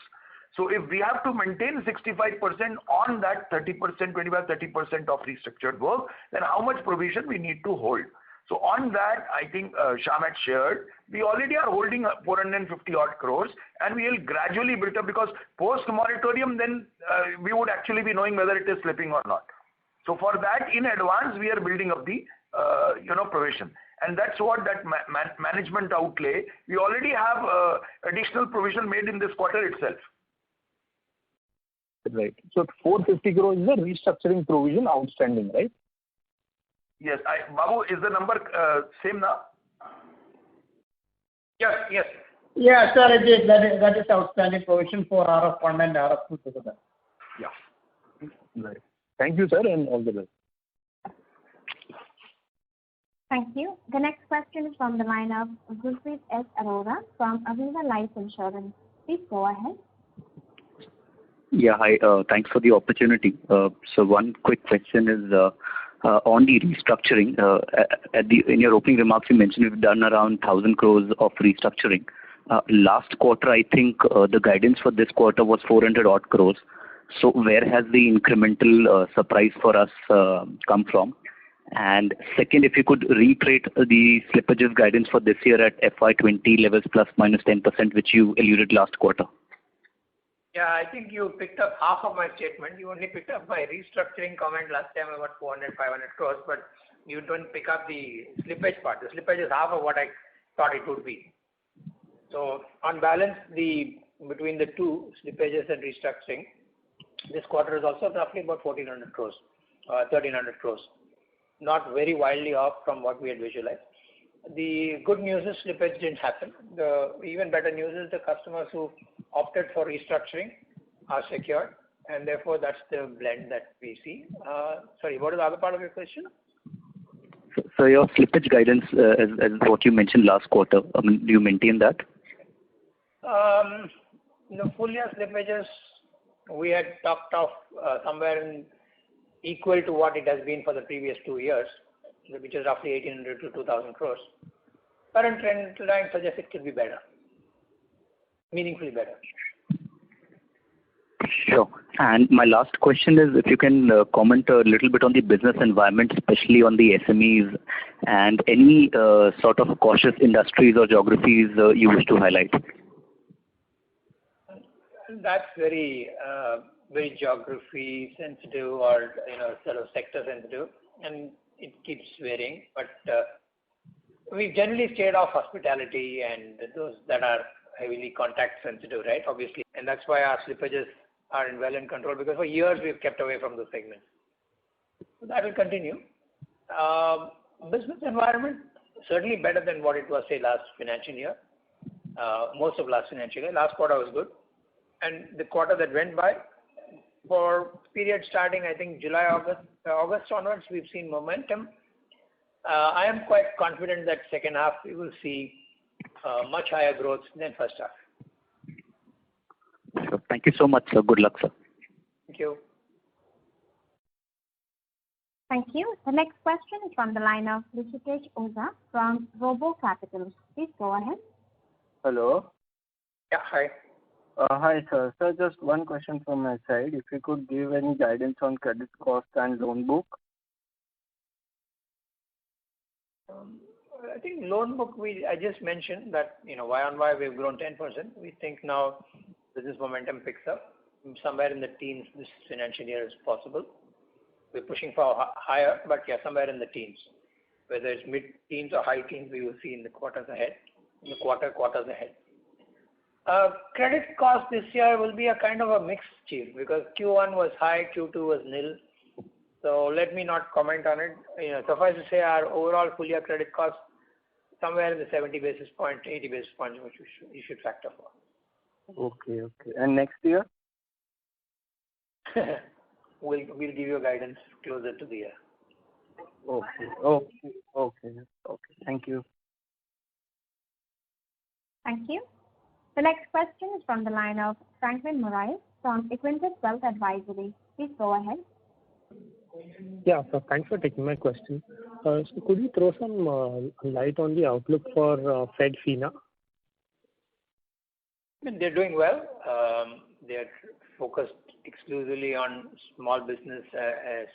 So if we have to maintain 65% on that 30%, 25, 30% of restructured work, then how much provision we need to hold? So on that, I think Shyam had shared, we already are holding 450 odd crores, and we will gradually build up, because post-moratorium then we would actually be knowing whether it is slipping or not. So for that, in advance, we are building up the provision. And that's what that management outlay, we already have additional provision made in this quarter itself. Right. So 450 crores is a restructuring provision outstanding, right? Yes. Babu, is the number same now? Yes. Yeah, sir, it is. That is outstanding provision for RF1 and RF2 together. Yeah. Right. Thank you, sir, and all the best. Thank you. The next question is from the line of Gurpreet S. Arora from Aviva Life Insurance. Please go ahead. Yeah, hi. Thanks for the opportunity. So one quick question is on the restructuring. In your opening remarks, you mentioned you've done around 1,000 crores of restructuring. Last quarter, I think the guidance for this quarter was 400 odd crores. So where has the incremental surprise for us come from? And second, if you could reiterate the slippages guidance for this year at FY20 levels plus minus 10%, which you alluded last quarter. Yeah, I think you picked up half of my statement. You only picked up my restructuring comment last time about 400, 500 crores, but you don't pick up the slippage part. The slippage is half of what I thought it would be. So on balance, between the two, slippages and restructuring, this quarter is also roughly about 1,400 crores, 1,300 crores. Not very wildly off from what we had visualized. The good news is slippage didn't happen. The even better news is the customers who opted for restructuring are secured, and therefore that's the blend that we see. Sorry, what is the other part of your question? So your slippage guidance, as what you mentioned last quarter, do you maintain that? The full year slippages we had talked of somewhere equal to what it has been for the previous 2 years, which is roughly 1,800 to 2,000 crores. Current trend line suggests it could be better, meaningfully better. Sure. And my last question is if you can comment a little bit on the business environment, especially on the SMEs, and any sort of cautious industries or geographies you wish to highlight. That's very geography sensitive or sort of sector sensitive, and it keeps varying. But we've generally stayed off hospitality and those that are heavily contact sensitive, right? Obviously, and that's why our slippages are well in control, because for years we've kept away from those segments. So that will continue. Business environment certainly better than what it was say last financial year. Most of last financial year. Last quarter was good, and the quarter that went by, for period starting I think July, August onwards, we've seen momentum. I am quite confident that second half we will see much higher growth than first half. Sure. Thank you so much, sir. Good luck, sir. Thank you. Thank you. The next question is from the line of Rishikesh Oza from Robo Capital. Please go ahead. Hello. Yeah, hi. Hi, sir. Sir, just one question from my side. If you could give any guidance on credit cost and loan book. I think loan book, I just mentioned that, Y-on-Y we've grown 10%. We think now business momentum picks up. Somewhere in the teens this financial year is possible. We're pushing for higher, but yeah, somewhere in the teens. Whether it's mid-teens or high teens, we will see in the quarters ahead, quarters ahead. Credit cost this year will be a kind of a mixed tune because Q1 was high, Q2 was nil. So let me not comment on it. Suffice to say our overall full year credit cost somewhere in the 70 basis point, 80 basis points, which you should factor for. Okay. And next year? We'll give you a guidance closer to the year. Okay. Thank you. Thank you. The next question is from the line of Franklin Moraes from Equentis Wealth Advisory. Please go ahead. Yeah, so thanks for taking my question. So could you throw some light on the outlook for Fed FINA? They're doing well. They're focused exclusively on small business,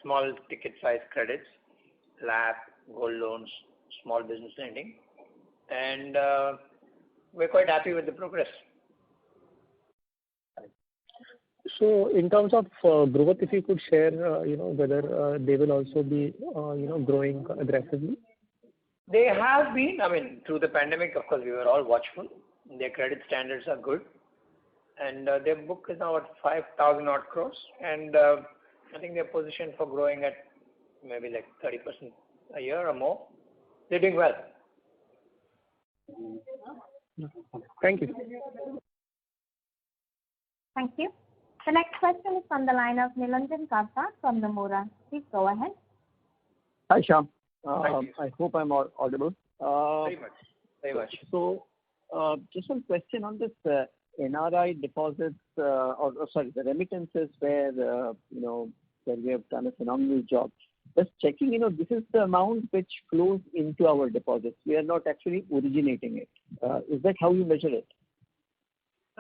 small ticket size credits, LAP, gold loans, small business lending, and we're quite happy with the progress. So in terms of growth, if you could share, whether they will also be, growing aggressively? They have been, through the pandemic, of course, we were all watchful. Their credit standards are good. And their book is now at 5,000 odd crores. And I think they're positioned for growing at maybe like 30% a year or more. They're doing well. Thank you. Thank you. The next question is from the line of Nilanjan Karfa from Nomura. Please go ahead. Hi, Shyam. I hope I'm audible. Very much. So, just one question on this NRI deposits, the remittances where, where we have done a phenomenal job. Just checking, this is the amount which flows into our deposits. We are not actually originating it. Is that how you measure it?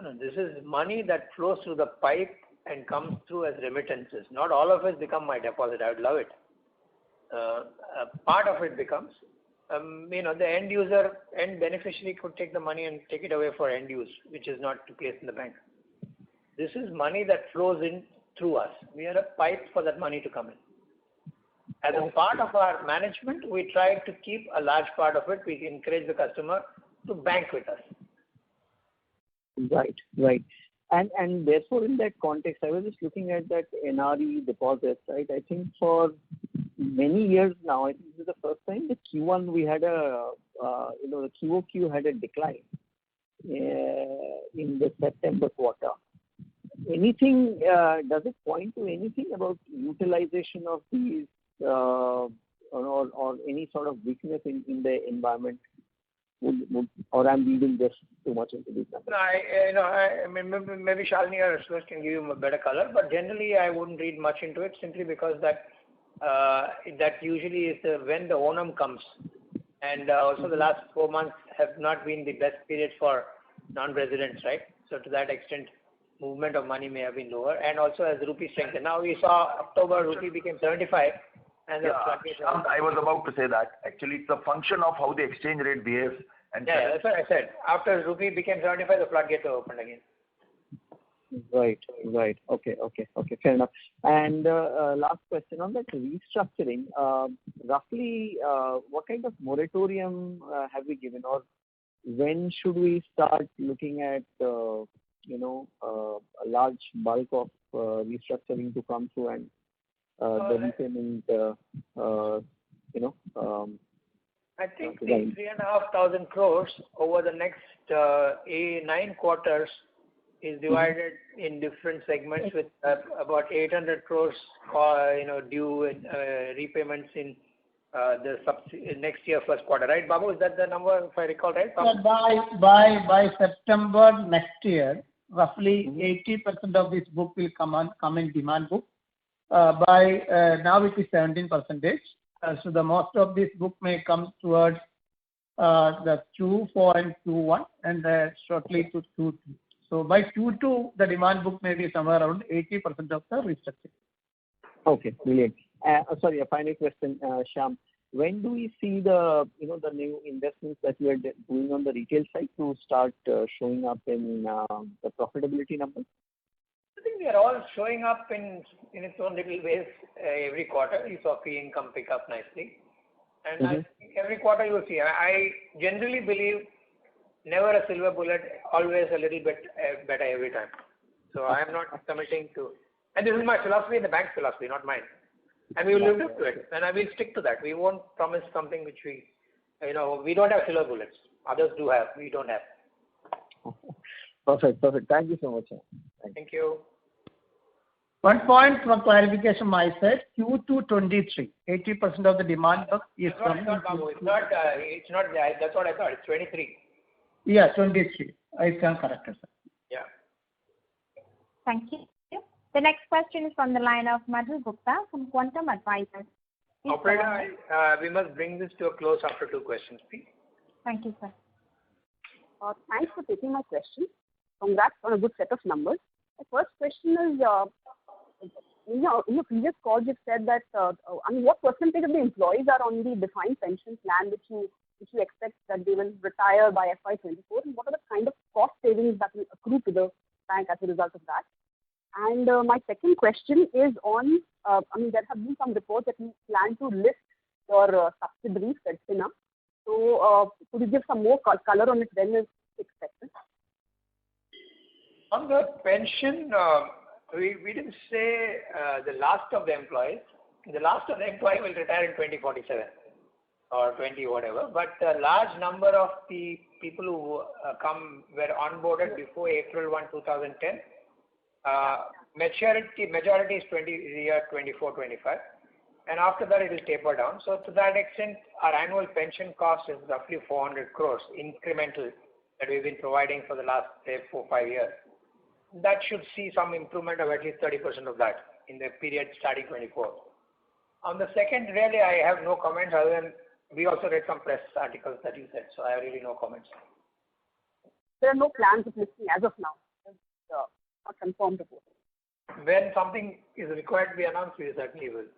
No, this is money that flows through the pipe and comes through as remittances. Not all of it become my deposit. I would love it. A part of it becomes, the end user, end beneficiary could take the money and take it away for end use, which is not placed in the bank. This is money that flows in through us. We are a pipe for that money to come in. As a part of our management, we try to keep a large part of it. We encourage the customer to bank with us. Right. And therefore, in that context, I was just looking at that NRE deposits, right? I think for many years now, I think this is the first time the Q1 we had the QOQ had a decline in the September quarter. Anything, does it point to anything about utilization of these or any sort of weakness in the environment? Or I'm reading this too much into these numbers? No, maybe Shalini or Suresh can give you a better color, but generally I wouldn't read much into it simply because that usually is when the Onam comes, and also the last 4 months have not been the best period for non-residents, right? So to that extent, movement of money may have been lower, and also as rupee strengthened. Now we saw October rupee became 75. And I was about to say that. Actually, it's a function of how the exchange rate behaves. That's what I said. After rupee became 75, the floodgates were opened again. Right. Okay, fair enough. And last question on that restructuring. Roughly, what kind of moratorium have we given, or when should we start looking at a large bulk of restructuring to come through and the repayment, I think the 3,500 crores over the next 9 quarters is divided in different segments with about 800 crores, due repayments in the next year first quarter, right, Babu? Is that the number, if I recall right? By September next year, roughly 80% of this book will come in demand book. By now it is 17%. So the most of this book may come towards the Q4 and Q1 and shortly to Q2. So by Q2, the demand book may be somewhere around 80% of the restructuring. Okay, brilliant. Sorry, a final question, Shyam. When do we see the new investments that we are doing on the retail side to start showing up in the profitability numbers? I think they are all showing up in its own little ways every quarter. You saw fee income pick up nicely. And I think every quarter you will see. I generally believe never a silver bullet, always a little bit better every time. So I am not committing to, and this is my philosophy and the bank's philosophy, not mine. And we will live up to it. And I will stick to that. We won't promise something which we don't have silver bullets. Others do have. We don't have. Perfect. Thank you so much, sir. Thank you. One point for clarification, my side, Q2 23, 80% of the demand book is from. It's not, that's what I thought. It's 23. Yeah, 23. I stand corrected, sir. Yeah. Thank you. The next question is from the line of Madhu Gupta from Quantum Advisors. Operator, we must bring this to a close after 2 questions, please. Thank you, sir. Thanks for taking my question. Congrats on a good set of numbers. My first question is, in your previous call, you said that, what percentage of the employees are on the defined pension plan which you expect that they will retire by FY24, and what are the kind of cost savings that will accrue to the bank as a result of that? And my second question is on, there have been some reports that you plan to list your subsidiaries, Fedfina. So could you give some more color on it when is expected? On the pension, we didn't say the last of the employees. The last of the employee will retire in 2047 or 20 whatever. But a large number of the people who were onboarded before April 1, 2010. Majority is year 24, 25. And after that it will taper down. So to that extent, our annual pension cost is roughly 400 crores incremental that we've been providing for the last, say, 4-5 years. That should see some improvement of at least 30% of that in the period starting 24. On the second, really, I have no comments other than we also read some press articles that you said, so I have really no comments. There are no plans of listing as of now. It's not confirmed report. When something is required to be announced, we certainly will.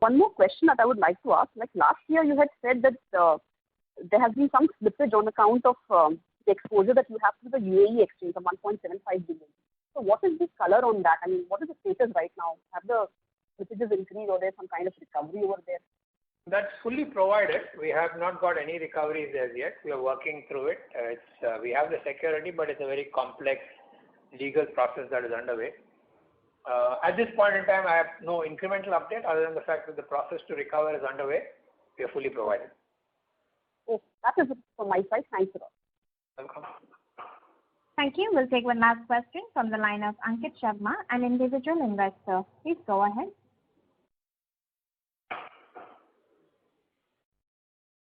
One more question that I would like to ask. Like last year, you had said that there has been some slippage on account of the exposure that you have to the UAE exchange of 1.75 billion. So what is the color on that? I mean, what is the status right now? Have the slippages increased or there's some kind of recovery over there? That's fully provided. We have not got any recoveries as yet. We are working through it. We have the security, but it's a very complex legal process that is underway. At this point in time, I have no incremental update other than the fact that the process to recover is underway. We are fully provided. Oh, that is it from my side. Thanks a lot. Welcome. Thank you. We'll take one last question from the line of Ankit Sharma, an individual investor. Please go ahead.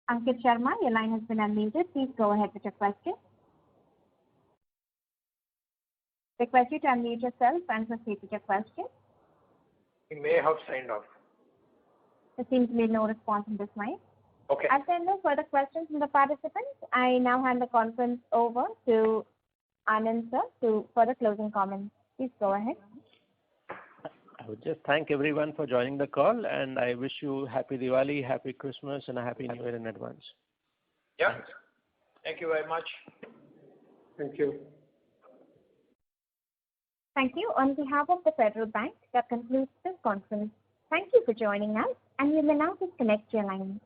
Ankit Sharma, your line has been unmuted. Please go ahead with your question. Request you to unmute yourself and proceed with your question. We may have signed off. There seems to be no response in this line. Okay. As there are no further questions from the participants, I now hand the conference over to Anand sir to further closing comments. Please go ahead. I would just thank everyone for joining the call, and I wish you happy Diwali, happy Christmas, and a happy New Year in advance. Yeah. Thank you very much. Thank you. Thank you. On behalf of the Federal Bank, that concludes this conference. Thank you for joining us, and you may now disconnect your lines.